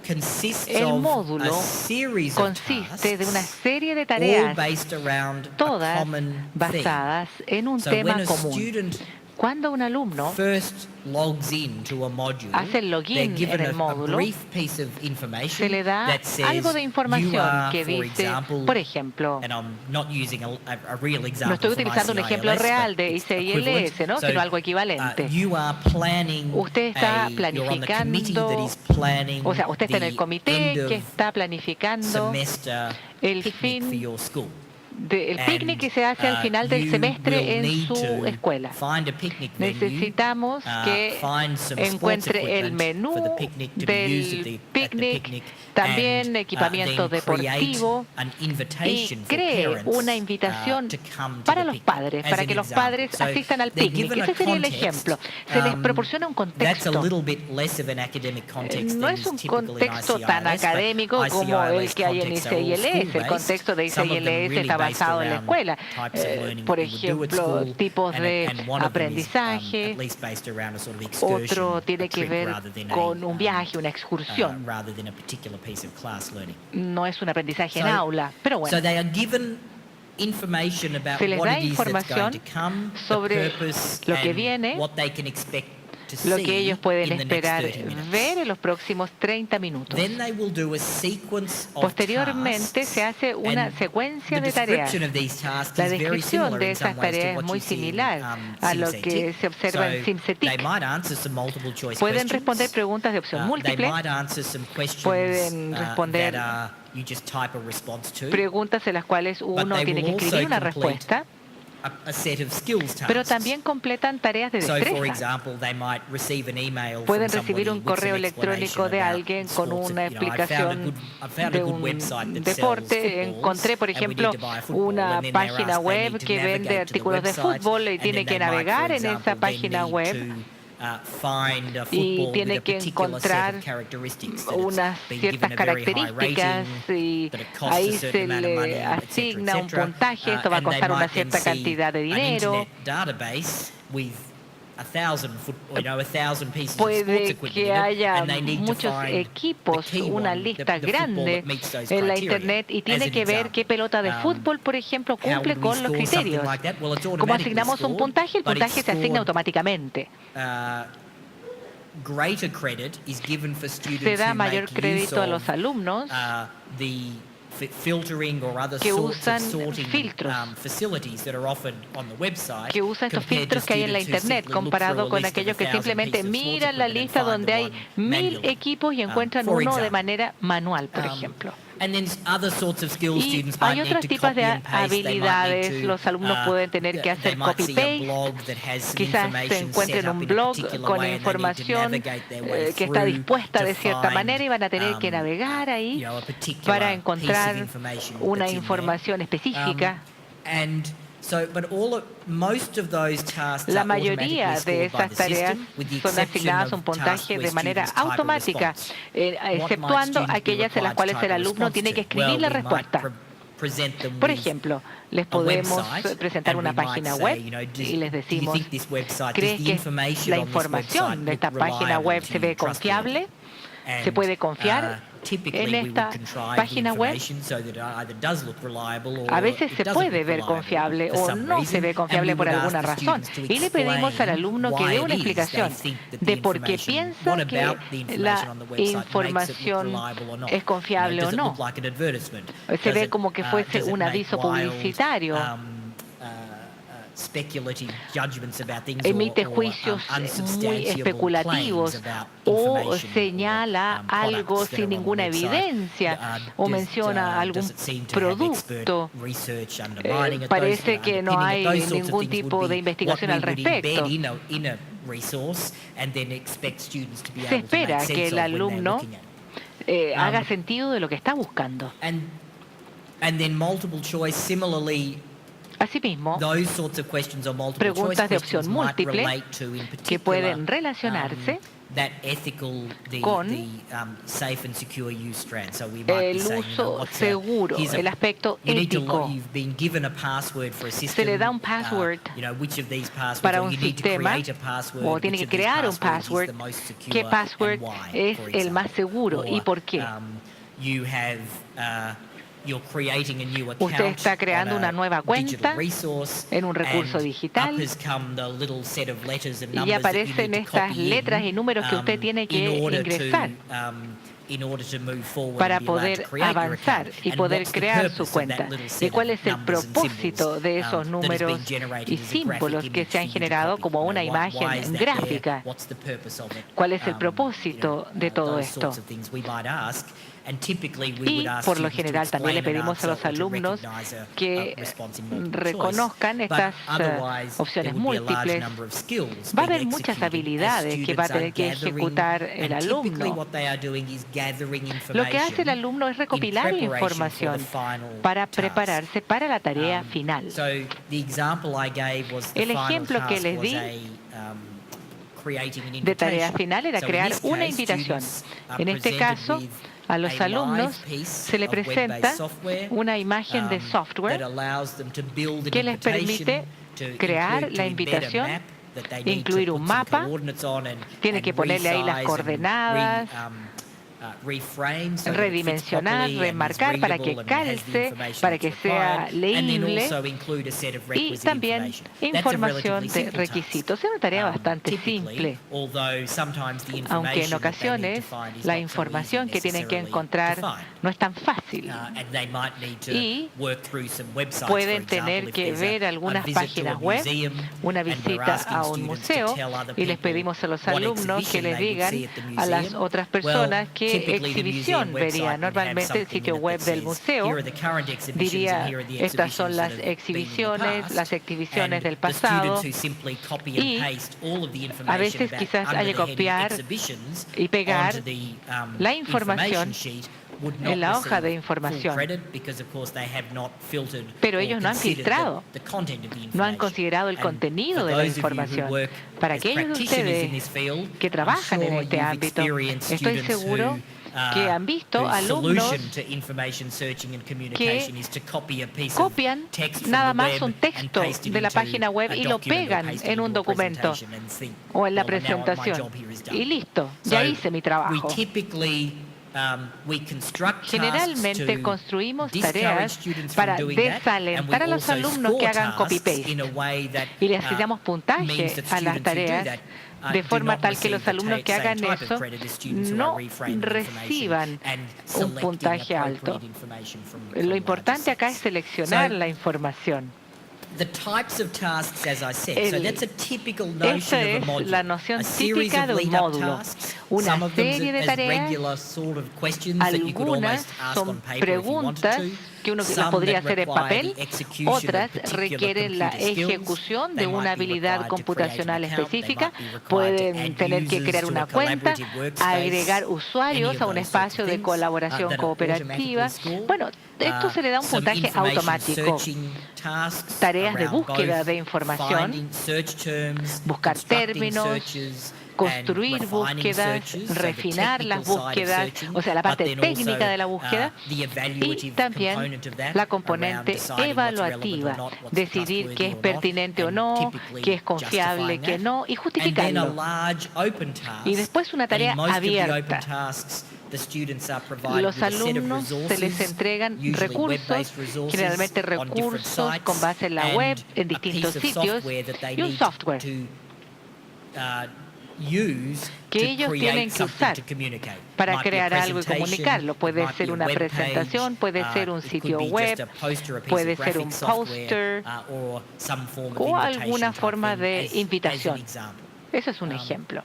consists El of módulo a series of consiste de una tasks, serie de all tareas, based around a todas common theme. basadas en un So when tema a común. student Cuando un alumno first logs into a module, hace el login they're given en el módulo, a brief piece of information se le da that says, algo de you información are, que for dice, example, por ejemplo, and I'm not using a real example no estoy from utilizando un ejemplo ICILS, real but de it's equivalent. ICILS, ¿no? So, Sino algo equivalente. you are planning Usted está you're on the committee that planificando, is planning o sea, usted está en el the comité end que of está planificando semester el picnic for fin your school. el picnic que se hace al final del You semestre will en need su to escuela. find a picnic venue, Necesitamos que find some sports encuentre el equipment menú for the picnic to be used at del the picnic, picnic, también and, equipamiento then create deportivo an y invitation for cree parents, una invitación to come to para the los picnic, padres, as para an que los example. padres So asistan al they're picnic. given a Ese sería el context, ejemplo. Se les proporciona un That's a contexto. little bit less of an academic context No than es is un typical in contexto tan ICILS, but académico como el ICILS que hay en contexts are all ICILS. El school-based. contexto de Some of them ICILS really está based basado en la around escuela. types of learning Por that you would do at ejemplo, school, tipos de and one of them is, aprendizaje. at least based around a sort of excursion, Otro a tiene que trip, ver rather than con un viaje, una a, excursión. rather than a particular piece of class learning. No es un aprendizaje en So- aula, pero So bueno. they are given information about Se les what da it is that's going información to come, sobre the purpose, lo que and viene, what they can expect to Lo see que ellos pueden in the next esperar 30 minutes. ver en los próximos 30 minutos. Then they will do a sequence of Posteriormente tasks, se hace una and secuencia the de tareas. description of these tasks La is very descripción similar de in esas some ways to tareas es what muy you see in, similar a lo que SimCityc. se observa en So SimCityc. they might answer some multiple choice Pueden questions. responder preguntas de opción They múltiple, might answer some questions pueden responder that are, you just type a response to. preguntas en las cuales uno they tiene que will escribir also una complete respuesta, a set of skills tasks. pero también completan tareas de So, for destreza. example, they might receive an email Pueden from recibir un somebody with correo some electrónico de explanation alguien about con sports. una You know, explicación I found a de good un website that deporte. sells Encontré, por footballs, and we ejemplo, need to buy a football, una and then they're página asked, they web need to que vende navigate to the artículos de website, fútbol y and tiene then que they might, for navegar en example, esa then página need web to, find a y football tiene with a que particular set encontrar of characteristics that unas it's been ciertas given a very high características rating, y that it costs a ahí certain se amount of money, le etc., asigna un etc. puntaje, esto va a And they costar una might then cierta see cantidad de an dinero. internet database with 1,000 pieces of sports puede equipment que in it, haya and they need to muchos find the equipos, key una one, lista the football grande that meets those en la criteria, Internet y as tiene an que ver example. qué pelota de fútbol, por ejemplo, How cumple would we con los score something criterios. like that? Well, it's Como automatically asignamos un scored, puntaje, el but it's puntaje se asigna scored, automáticamente. Greater credit is given for students Se da who mayor make use crédito a of los alumnos the filtering or other que sorts usan of sorting filtros, facilities that are offered on the website, que usa estos compared to filtros que hay en la students who Internet, simply look comparado through a con list of aquellos que 1,000 simplemente pieces of sports miran la equipment and lista find the donde hay one 1000 manually. equipos y encuentran For uno de example. manera manual, por ejemplo. And then other sorts of skills Y students hay might need otros to tipos copy de and paste. They might need habilidades. to, Los alumnos pueden tener que hacer they might see a copy-paste. blog that has some Quizás se information encuentren set up un in a blog particular con way and they need to información navigate their way que está through dispuesta to de cierta find, manera y van a tener que navegar ahí a particular para piece of encontrar information una that's in there. información específica. And so, but most of those tasks La are mayoría automatically de scored by esas the tareas system, with the son exception asignadas of un puntaje tasks de where manera students type a automática, response. What might exceptuando students be aquellas en las required to cuales type el a alumno response tiene que to? escribir la Well, we might respuesta. present them Por with ejemplo, les a podemos website, presentar and una we might página say, web you know, y les do you decimos, think this website, does ¿crees the que information la on this website información de look esta página reliable web to se you, ve trustworthy? confiable? ¿Se And, puede confiar typically en we would esta contrive the página web? information so that it either does look reliable or A veces it se doesn't puede look ver reliable confiable for o some no se reason, ve and confiable we por would ask alguna the razón. students to Y le pedimos al explain alumno que why dé it una is they explicación think that the de por qué information, piensa what que about the information la on the website makes it look información reliable or not. es confiable Does o it no. look like an advertisement? Se Does ve it, como que fuese does it un make aviso wild, publicitario. Speculative judgments about things Emite or juicios muy unsubstantiable especulativos claims about o information señala or, algo products that sin are on the ninguna website. evidencia o menciona algún Does it seem to have expert producto. research undermining it, Parece que no hay those sorts of ningún things tipo would de be investigación what al we would respecto. embed in a resource and then expect students to be Se able to make espera sense que of el when they're alumno looking at it. haga sentido de lo que está buscando. And then multiple choice, similarly, Asimismo, those sorts of questions or multiple choice preguntas de opción questions might múltiple relate to, in que particular, pueden relacionarse that ethical, con safe and secure use strand. So we might be el saying, uso seguro, el aspecto ético. You've been given a password for a system. Se le da un password which of these passwords, para or un you need to sistema create a password, o tiene which que of these crear un passwords is password. the most secure ¿Qué password and why, es for el más example. seguro y por qué? You have you're creating a new account Usted está creando on a una nueva digital cuenta resource, en un recurso and digital up has come the little set of letters and y numbers that you aparecen need to estas copy letras in, y números que usted tiene que in order ingresar in order to move forward para and be allowed to poder create your avanzar account. y And poder what's the crear purpose su of that cuenta. little ¿Y set cuál of es el numbers and propósito symbols, de esos that has been números generated y as a graphic símbolos que image se han for you to generado copy? como una Why is imagen that there? gráfica? What's the purpose of it? ¿Cuál es el propósito de todo Those esto? sorts of things we might ask. And typically we Y would ask por lo students to general también le explain an pedimos a los answer or to alumnos recognize a que response in multiple reconozcan choice. estas But otherwise, opciones there would be a large múltiples. number of skills Va a being haber muchas executed as habilidades que va a students tener que are gathering, ejecutar el and typically alumno. what they are doing is gathering Lo que hace el information alumno es recopilar in preparation información for the final para task. prepararse para la tarea final. So the example I gave was the El final ejemplo que task les was di creating an de tarea invitation. final era So in crear this una case, invitación. students are En este presented caso, with a los a alumnos live piece se le of web-based presenta software, una imagen de that software allows them to build an que les invitation, permite to crear include, la to embed a invitación, map that they need to incluir put un some mapa, coordinates on and tiene que ponerle ahí las resize and coordenadas, reframe so that it fits redimensionar, properly and is remarcar para que readable and has the calce, information para que that's sea required, and then leíble also include a set of y requisite también information. That's a información relatively de simple task. requisitos. Es una tarea bastante Typically, simple, although sometimes the aunque en information that they need to ocasiones find is la not so información easy que tienen que necessarily encontrar to find. no es tan fácil. And they might need to Y work through some websites, pueden for example, tener if que there's ver a algunas visit to a páginas web, museum, una and we're visita asking a un students to museo tell other y les people pedimos a los what alumnos que exhibition les they would digan see at the a las museum. otras personas qué Typically the exhibición museum verían. website would have Normalmente el something sitio in it web that del says, museo "Here are the current exhibitions diría, and here are the estas son exhibitions las that have been in the exhibiciones, past." las exhibiciones And del the pasado, students who simply copy y and paste all of the a information veces about quizás under haya the que heading copiar exhibitions y pegar onto the, la información information sheet would not en la hoja de receive full información. credit because, of course, they have not filtered Pero or ellos no han considered filtrado, the content of the no han information. considerado el And contenido for de la those of you who información. work Para as aquellos de practitioners in this ustedes field, que I'm trabajan en sure este you've ámbito, experienced estoy students seguro who que han visto whose alumnos solution to information searching and communication is to copy a piece of copian text from nada the más web un and texto paste it de la into página web a y lo document or pegan paste it en un into a documento presentation and think, o en la "Well, now my presentación. job here is done." Y listo, So ya hice mi we trabajo. typically we construct tasks Generalmente to construimos discourage tareas students para from doing that, and we desalentar a los also alumnos que score hagan tasks copy-paste. in a way that, Y le asignamos puntaje means that a las students who do tareas that, de do forma not tal que receive los the alumnos que same hagan type of eso credit as students who no are reframing reciban information and un selecting puntaje alto. appropriate information from Lo larger importante acá es sets. seleccionar So, la información. the types of tasks, as I said, so El- that's a typical Esa notion of a es module. la noción A series típica of de un lead-up módulo. tasks, Una some of them serie de as tareas, regular sort of questions that you could algunas almost ask on son paper if you wanted preguntas to. que uno las Some podría that hacer en require papel, the execution of otras particular requieren la computer skills. ejecución de They una might be habilidad required to create an computacional account. They específica, might be required to pueden add tener que users crear to una a cuenta, collaborative workspace, agregar any usuarios of a un those espacio sorts de of things, colaboración that are cooperativa. automatically scored. Bueno, esto se le da un Some puntaje information automático. searching tasks Tareas de around búsqueda both de información, finding search terms, buscar constructing términos, searches, construir and refining búsquedas, searches, so the refinar las technical side of búsquedas, searching, o sea, la parte but then técnica also, de la búsqueda, the y evaluative también component of that, la around componente deciding what's evaluativa, relevant or not, what's decidir trustworthy qué es or not, pertinente o and no, typically qué es confiable, justifying qué that. no, y And then a justificarlo. large open task, Y después una and tarea in most of the open abierta. tasks, the students are provided Los with a set of alumnos se les resources, entregan usually recursos, web-based resources generalmente on different recursos sites, con base en la and web, en a distintos piece of sitios, software that they y un need software to, use que to ellos create tienen que something usar to communicate. para Might be a crear algo y presentation, comunicarlo. it Puede might ser be a una web page, presentación, puede ser un it could sitio be just web, a poster, a piece puede of ser un graphic software, póster or some form of o invitation alguna type forma thing, de as an invitación. example. Eso es un Um, ejemplo.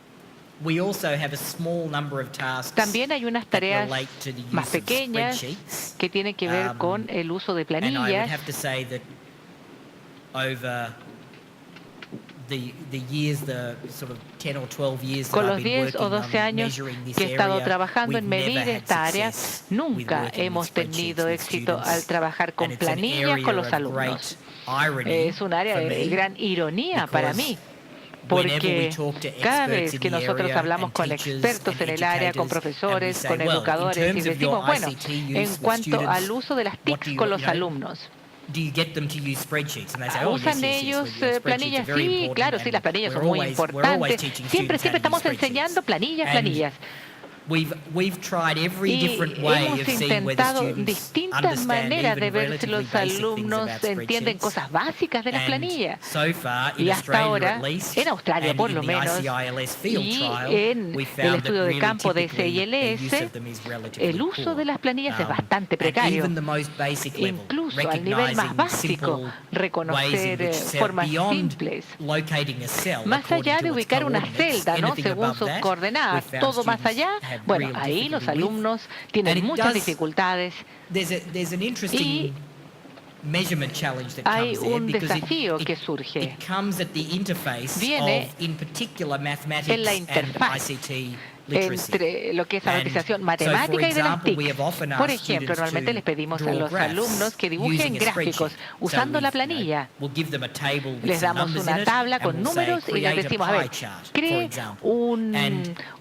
We also have a small number of tasks También hay unas that tareas relate to the más use of pequeñas spreadsheets. que tienen que ver con el uso de And I would planillas. have to say that over the years, the sort of 10 or 12 years that Con I've los been 10 o working 12 on años measuring this que he estado area, trabajando we've en never medir had esta área, success with nunca working with hemos spreadsheets tenido with éxito students. al trabajar con And it's an planillas area con los of alumnos. great irony Es un área for de me, gran ironía para because mí, whenever we porque talk to cada experts vez in que the nosotros area hablamos and con teachers expertos and en el área, con educators, and we profesores, say, con well, in educadores, y terms of decimos, your bueno, ICT use en with cuanto students, al uso de las what do TICs you- con los you know, alumnos, do you get them to use spreadsheets? And they say, oh, yes, ¿usan yes, yes, ellos well, spreadsheets are planillas? very Sí, important, claro, sí, and las planillas son we're muy always teaching importantes. students Siempre how to estamos use spreadsheets. enseñando planillas, And planillas. We've tried every Y different way hemos of seeing whether intentado students distintas understand maneras de even ver si relatively los basic things alumnos about entienden spreadsheets. cosas básicas de las And planillas. so far, in Y hasta Australia ahora, at least, en Australia and por in lo the menos, ICILS field y trial, en we el found that estudio de really campo de typically the use SILS, of them is relatively el uso poor. de las planillas es bastante And precario. even the most basic level, Incluso al nivel más recognizing básico, simple ways in reconocer which cell- formas beyond simples. locating a cell Más according allá to de its ubicar una coordinates, celda, ¿no? anything Según above sus that, coordenadas, we've found todo más students allá, have bueno, real ahí los difficulty with. alumnos And tienen it muchas does- dificultades. There's an interesting measurement challenge that Hay comes there un because desafío it que surge. it comes at the interface Viene of, in particular, mathematics en la and interfaz ICT literacy. entre lo que es And alfabetización so, matemática for y de las example, we TIC. have often Por asked ejemplo, students normalmente to les pedimos a draw los graphs alumnos que dibujen using a gráficos spreadsheet. usando So la we've, planilla. we'll give them a table with Les some damos numbers una in it, tabla and con we'll say, números y les create a decimos, a pie ver, chart, for cree example.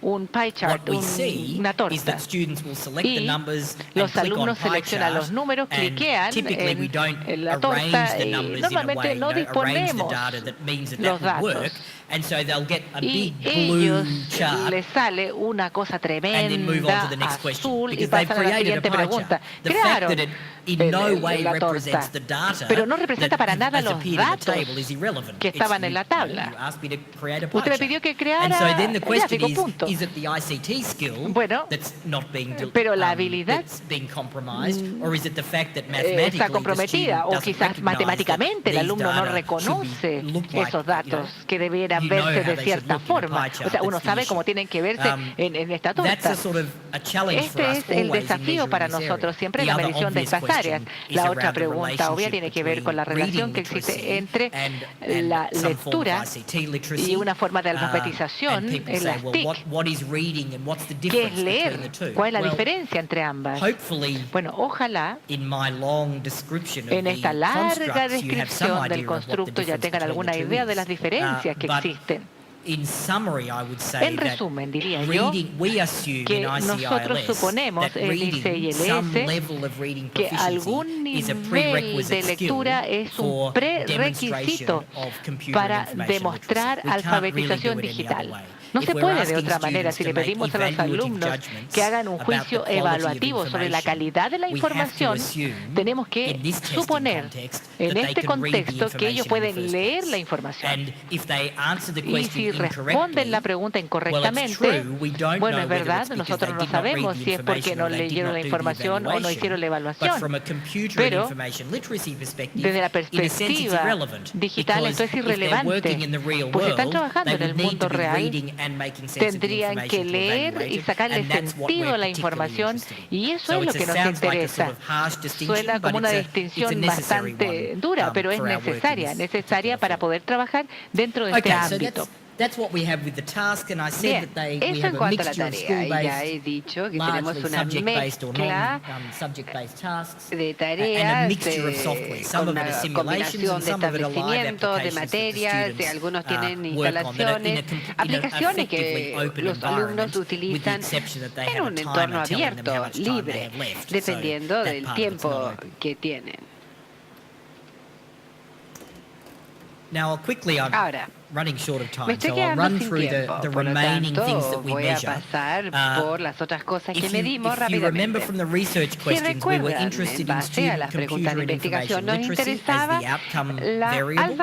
un pie What chart, we see una is torta. that students will select the Y numbers los and click on alumnos pie seleccionan chart, los números, and cliquean typically we don't en la arrange torta the y numbers in a normalmente way, no arrange the disponemos data that means that los that would work, datos. and so they'll get a Y big blue ellos chart les sale una cosa and then move on to the tremenda, next question azul, y because they've pasan a la created a siguiente pie pregunta. chart. The fact Crearon that it in no way la represents torta, the data pero no representa that para nada has los appeared in the datos table is irrelevant. que estaban en la You tabla. asked me to create a pie Usted me chart. pidió que And creara so then the el question gráfico, punto. is it the ICT skill Bueno, that's not being pero la habilidad that's being compromised, or is it the fact that mathematically está the comprometida, student o doesn't quizás recognize matemáticamente el that alumno these no data reconoce should be- look like, esos you know, datos que debieran you know verse how de they cierta should look in a forma. pie chart. O sea, uno That's the sabe issue. cómo tienen que verse en esta That's torta. a sort of a challenge for Este us es el always in desafío para measuring this nosotros area. siempre en The la other medición de obvious estas áreas. question is La around otra the pregunta obvia tiene que ver con la relationship relación que between existe reading entre literacy and la some form of lectura ICT literacy. y una forma de And alfabetización people en say, las well, TIC. what is reading and what's the ¿Qué es difference leer? between the two? ¿Cuál es la Well, diferencia entre ambas? hopefully, Bueno, ojalá in my long description of en the esta larga constructs, you have some descripción idea del of what the constructo ya difference tengan between alguna the two idea de is. las diferencias que But existen. in summary, I would say En that resumen, diría yo we assume que in nosotros ICILS suponemos that en reading some ICILS level of reading que algún proficiency is a nivel prerequisite de skill lectura es for un prerequisito demonstration of computer para and information demostrar literacy. We can't really alfabetización do it any digital. other way. No If se we're puede de asking otra manera students si to le make pedimos a los evaluative alumnos judgments que hagan un about the juicio quality of evaluativo sobre la information, calidad de la we have to información. assume Tenemos que in this testing suponer context en that they este can read the contexto que ellos information in the pueden first leer place. la información. And if they answer the Y question si responden incorrectly, la pregunta well, it's incorrectamente, true. We don't bueno, know es whether verdad, it's because nosotros they no did not read sabemos the si es porque information no or they did leyeron not la do the información o no evaluation. hicieron la But evaluación. from a computer and Pero information literacy perspective, desde la in a sense, it's perspectiva irrelevant. digital, Because esto es if they're working irrelevante, in the real pues si están world, trabajando they en el would need mundo to be real, reading and making sense of the tendrían que information to leer evaluate y it, sacarle and that's what sentido a we're la particularly información, interested in. y eso So es lo it que nos sounds like a interesa. sort of harsh distinction, Suena but como una it's a distinción necessary bastante one, dura, pero es for our work in necesaria, this necesaria particular para field. poder trabajar dentro de este Okay, so ámbito. that's what we have with the task, and I said Bien, that we eso en have a cuanto a la mixture of tarea. Y ya he school-based, dicho que tenemos largely una subject-based or mezcla non-subject-based tasks, de and a tareas mixture of software. Some con of it una is simulations, combinación and de some of it are live establecimientos, de applications that the materias, y students algunos tienen work on that are in instalaciones, aplicaciones que los alumnos utilizan en un entorno abierto, libre, dependiendo del tiempo que tienen. Now, quickly, I'm Ahora, running short of me time, estoy so I'll quedando run sin through tiempo, the por lo remaining things that tanto we voy a measure. pasar por las otras cosas que If you medimos remember rápidamente. from the research Si questions, we were recuerdan, en interested in base a las student preguntas de computer and investigación, information nos literacy as interesaba the outcome la variable,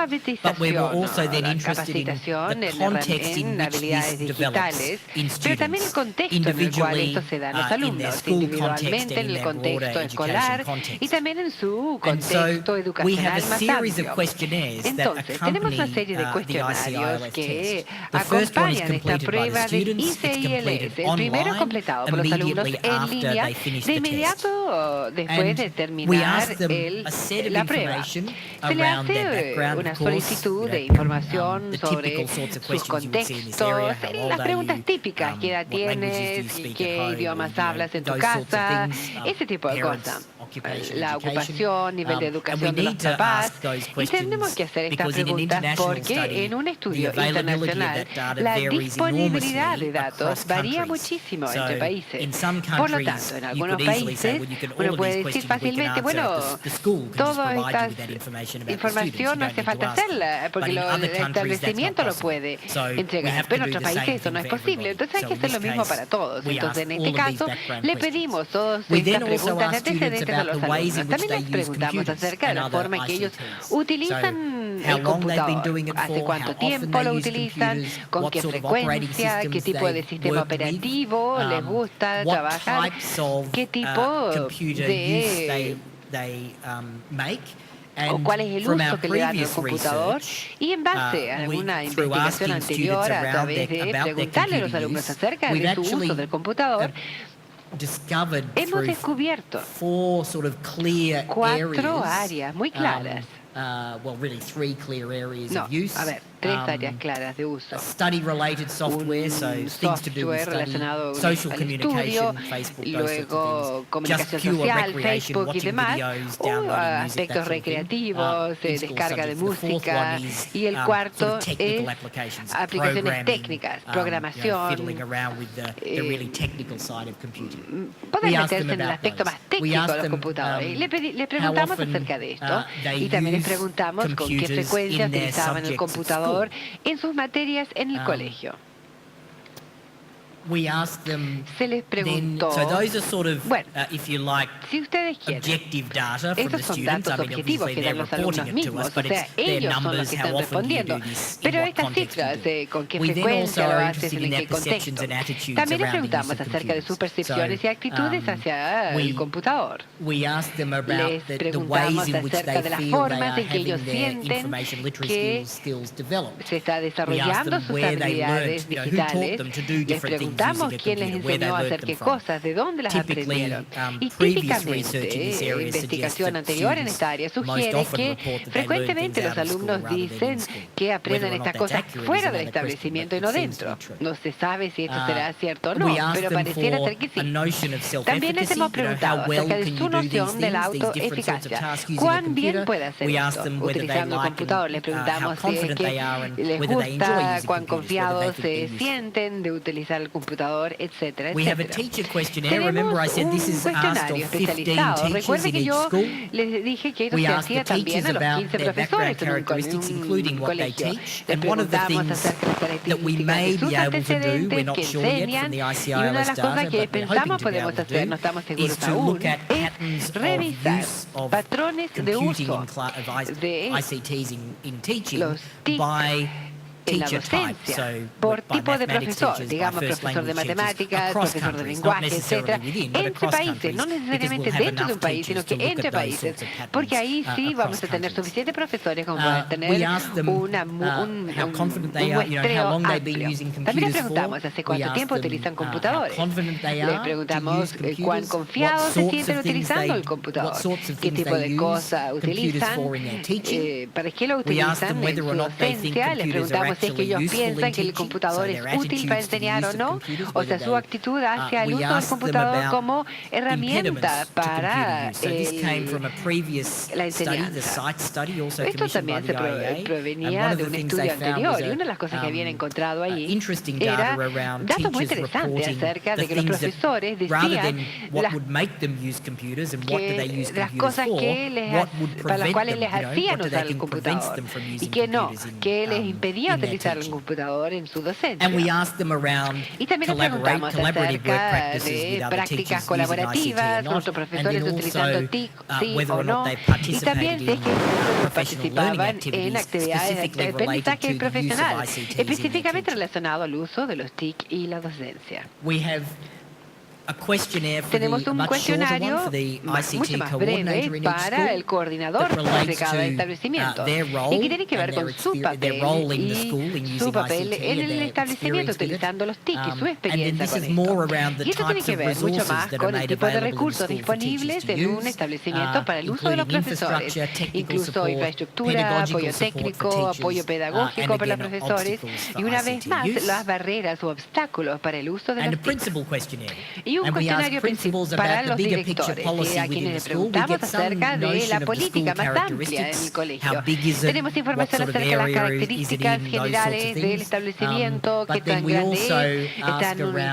but we were alfabetización, also then la interested in capacitación the en context in en which habilidades this develops digitales, in pero también el students, contexto en el cual individually, esto se da en los in their alumnos, school context individualmente and en in el their contexto broader escolar education context. y también en su And so contexto we have a educacional más series of amplio. questionnaires that Entonces, tenemos accompany una serie de the cuestionarios ICILS que test. The first one is acompañan esta completed by the prueba de students. It's ICILS. completed El primero online completado por los alumnos immediately en after línea they finish de the test. inmediato después And de we terminar ask them a set of la prueba. information Se le around their hace background, una of course, solicitud de you know, información the sobre typical sorts of sus questions you would see in this area. contextos, How old las are preguntas you? típicas, qué edad What languages do you tienes, speak at qué home? idiomas You know, hablas en tu those sorts of casa, things, ese tipo de parents, cosas. occupation, La education. ocupación, nivel de And we educación de los need to papás. ask those Y questions tenemos que hacer estas because in an preguntas international porque study, en un the estudio availability of internacional that data la varies disponibilidad de enormously datos across varía countries. muchísimo So, entre países. in some Por lo countries, tanto, en you algunos could easily say, países well, you can, all uno of puede these decir questions we can fácilmente, answer, bueno, the school can just toda provide esta you with that information about the información students. You no don't hace need to falta ask them. hacerla porque But in el other countries, that's not establecimiento lo possible. puede So we entregar, have to pero en do otros the same países eso no thing es for posible. everybody. Entonces hay So que in hacer lo this mismo case, para todos. we Entonces, en ask este all of these caso, background le questions. pedimos todas We estas then also preguntas ask students antecedentes a about los the ways in alumnos. which También they les use preguntamos computers acerca de and la other forma en que ellos ICTs. utilizan So, how el long they've been computador, doing it hace for, cuánto how often tiempo they lo use utilizan, computers, con what qué sort of operating frecuencia, qué systems tipo de they've sistema worked with, operativo les gusta what trabajar, types of qué tipo computer use de they make. o And cuál es el from our uso que le dan al previous computador, research, y en base a we, alguna through investigación asking anterior students a around través their, de about their preguntarle a los computer alumnos use, acerca we've de su actually uso del computador, discovered hemos through descubierto 4 sort of clear 4 areas, áreas muy claras. well, really 3 clear areas No, of use. a ver, 3 áreas claras de uso. Study-related software, so Un things to do with software study, relacionado social al communication, estudio, Facebook, those luego sorts of comunicación things. Just pure social, recreation, Facebook y watching demás, videos, o downloading music, that aspectos sort of thing. recreativos, In-school descarga de subjects. The fourth música, one is, y el sort cuarto of technical es applications, aplicaciones programming, técnicas, programación. fiddling around with the really technical side of computing. Pueden We asked meterse them en el about aspecto those. más We técnico asked de los them, computadores. Le how preguntamos often, acerca de esto they y también les use preguntamos con qué computers frecuencia in their utilizaban el subjects at computador school. en sus materias en el colegio. We asked them Se les then, preguntó, so those are sort of, bueno, if you like, si ustedes quieren, objective data from the estos son students. datos I mean, objetivos obviously que they're dan los reporting alumnos it to mismos, us, o but sea, it's their ellos son los numbers, que how están often do you do respondiendo. this, in Pero what estas context do you cifras, do it. con qué We then frecuencia also lo are haces, interested en in qué their perceptions contexto. and attitudes También les around the use preguntamos of acerca de sus computers. percepciones y actitudes hacia we- el computador. We asked them about Les the preguntamos ways in which acerca they de las feel they formas are en que ellos having their sienten information literacy que skills developed. se está We asked desarrollando them sus where they habilidades learned, who taught digitales. them to do Les different things preguntamos quién les enseñó a hacer qué cosas, de dónde las aprendieron. Y típicamente, investigación anterior en esta área sugiere que frecuentemente los alumnos dicen que aprenden estas cosas fuera del establecimiento y no dentro. No se sabe si esto será cierto o no, pero pareciera ser que sí. También les hemos preguntado acerca de su noción de la autoeficacia. ¿Cuán bien puede hacer esto? Utilizando el computador, les preguntamos si es que les gusta, cuán confiados se sienten de utilizar el computador, etcétera, etcétera. Tenemos un cuestionario especializado. Recuerden que yo les dije que esto se hacía también a los 15 profesores en un colegio. Les preguntamos acerca de las características de sus antecedentes que enseñan, y una de las cosas que pensamos podemos hacer, no estamos seguros aún, es revisar patrones de uso de los TIC en la docencia, por tipo de profesor, digamos profesor de matemáticas, profesor de lenguaje, etcétera, entre países, no necesariamente dentro de un país, sino que entre países, porque ahí sí vamos a tener suficientes profesores como para tener un muestreo amplio. También les preguntamos hace cuánto tiempo utilizan computadores. Les preguntamos cuán confiados se sienten utilizando el computador, qué tipo de cosas utilizan, para qué lo utilizan en su docencia. Les preguntamos si es que ellos piensan que el computador es útil para enseñar o no, o sea, su actitud hacia el uso del computador como herramienta para la enseñanza. Esto también se provenía de un estudio anterior, y una de las cosas que habían encontrado ahí era datos muy interesantes acerca de que los profesores decían las cosas para las cuales les hacían usar el computador y que no, que les impedía utilizar el computador en su docencia. Y también nos preguntamos acerca de prácticas colaborativas, nuestros profesores utilizando TIC, sí o no, y también si es que participaban en actividades de aprendizaje profesional, específicamente relacionado al uso de los TIC y la docencia. Tenemos un cuestionario mucho más breve para el coordinador de cada establecimiento y que tiene que ver con su papel en el establecimiento utilizando los TIC y su experiencia con esto. Y esto tiene que ver mucho más con el tipo de recursos disponibles en un establecimiento para el uso de los profesores, incluso infraestructura, apoyo técnico, apoyo pedagógico para los profesores y una vez más las barreras o obstáculos para el uso de los TIC. Y un cuestionario principal para los directores, a quienes les preguntamos acerca de la política más amplia en el colegio. Tenemos información acerca de las características generales del establecimiento, qué tan grande es,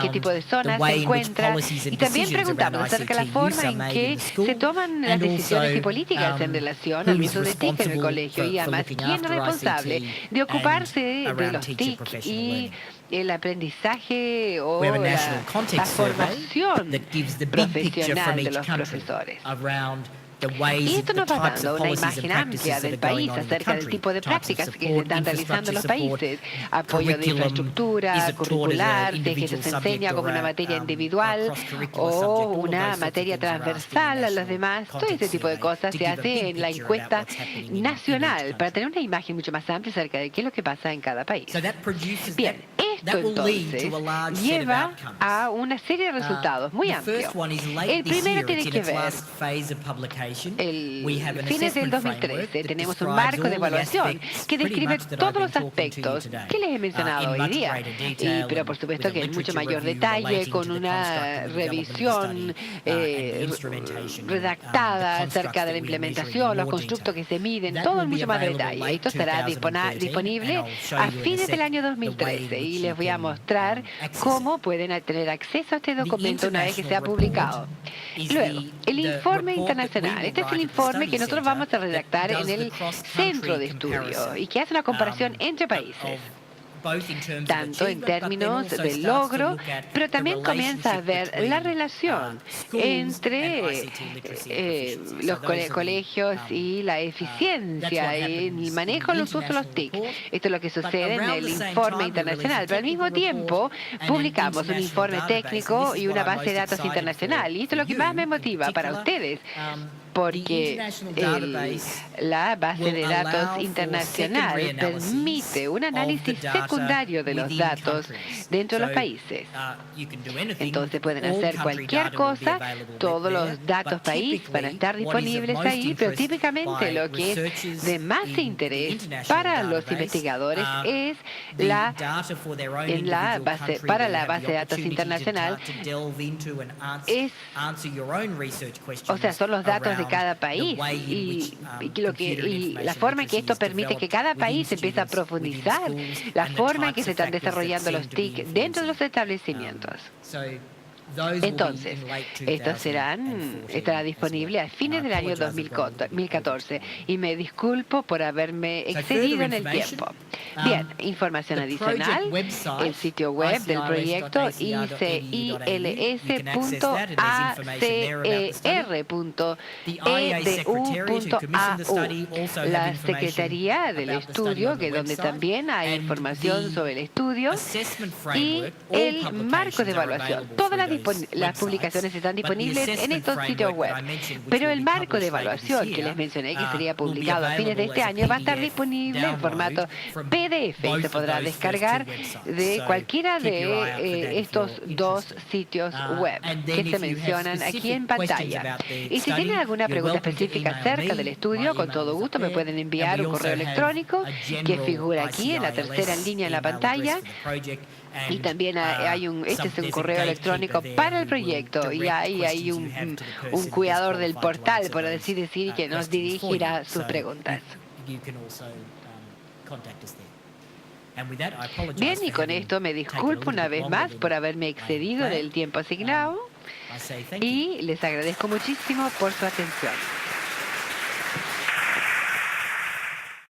qué tipo de zonas se encuentra, y también preguntamos acerca de la forma en que se toman las decisiones y políticas en relación al uso de TIC en el colegio, y además quién es responsable de ocuparse de los TIC y el aprendizaje o la formación profesional de los profesores. Y esto nos va dando una imagen amplia del país acerca del tipo de prácticas que se están realizando en los países. Apoyo de infraestructura, curricular, de que se enseña como una materia individual o una materia transversal a los demás. Todo ese tipo de cosas se hace en la encuesta nacional para tener una imagen mucho más amplia acerca de qué es lo que pasa en cada país. Bien, esto entonces lleva a una serie de resultados muy amplios. El primero tiene que ver fines del 2013 tenemos un marco de evaluación que describe todos los aspectos que les he mencionado hoy día, pero por supuesto que en mucho mayor detalle, con una revisión redactada acerca de la implementación, los constructos que se miden, todo en mucho más detalle. Esto estará disponible a fines del año 2013 y les voy a mostrar cómo pueden tener acceso a este documento una vez que sea publicado. Luego, el informe internacional. Este es el informe que nosotros vamos a redactar en el centro de estudio y que hace una comparación entre países, tanto en términos de logro, pero también comienza a ver la relación entre los colegios y la eficiencia en el manejo de los usos de los TIC. Esto es lo que sucede en el informe internacional, pero al mismo tiempo publicamos un informe técnico y una base de datos internacional, y esto es lo que más me motiva para ustedes. porque la base de datos internacional permite un análisis secundario de los datos dentro de los países. Entonces pueden hacer cualquier cosa, todos los datos país van a estar disponibles ahí, pero típicamente lo que es de más interés para los investigadores es para la base de datos internacional, son los datos de cada país y la forma en que esto permite que cada país empiece a profundizar la forma en que se están desarrollando los TIC dentro de los establecimientos. Entonces, estará disponible a fines del año 2014 y me disculpo por haberme excedido en el tiempo. Bien, información adicional, el sitio web del proyecto icils.acr.edu.au. La Secretaría del Estudio, que donde también hay información sobre el estudio, y el marco de evaluación. Todas las publicaciones están disponibles en estos sitios web, pero el marco de evaluación que les mencioné, que sería publicado a fines de este año, va a estar disponible en formato PDF y se podrá descargar de cualquiera de estos dos sitios web que se mencionan aquí en pantalla. Y si tienen alguna pregunta específica acerca del estudio, con todo gusto me pueden enviar un correo electrónico que figura aquí en la tercera línea en la pantalla. Y también este es un correo electrónico para el proyecto y hay un cuidador del portal, por así decir, que nos dirigirá sus preguntas. Bien, y con esto me disculpo una vez más por haberme excedido del tiempo asignado y les agradezco muchísimo por su atención.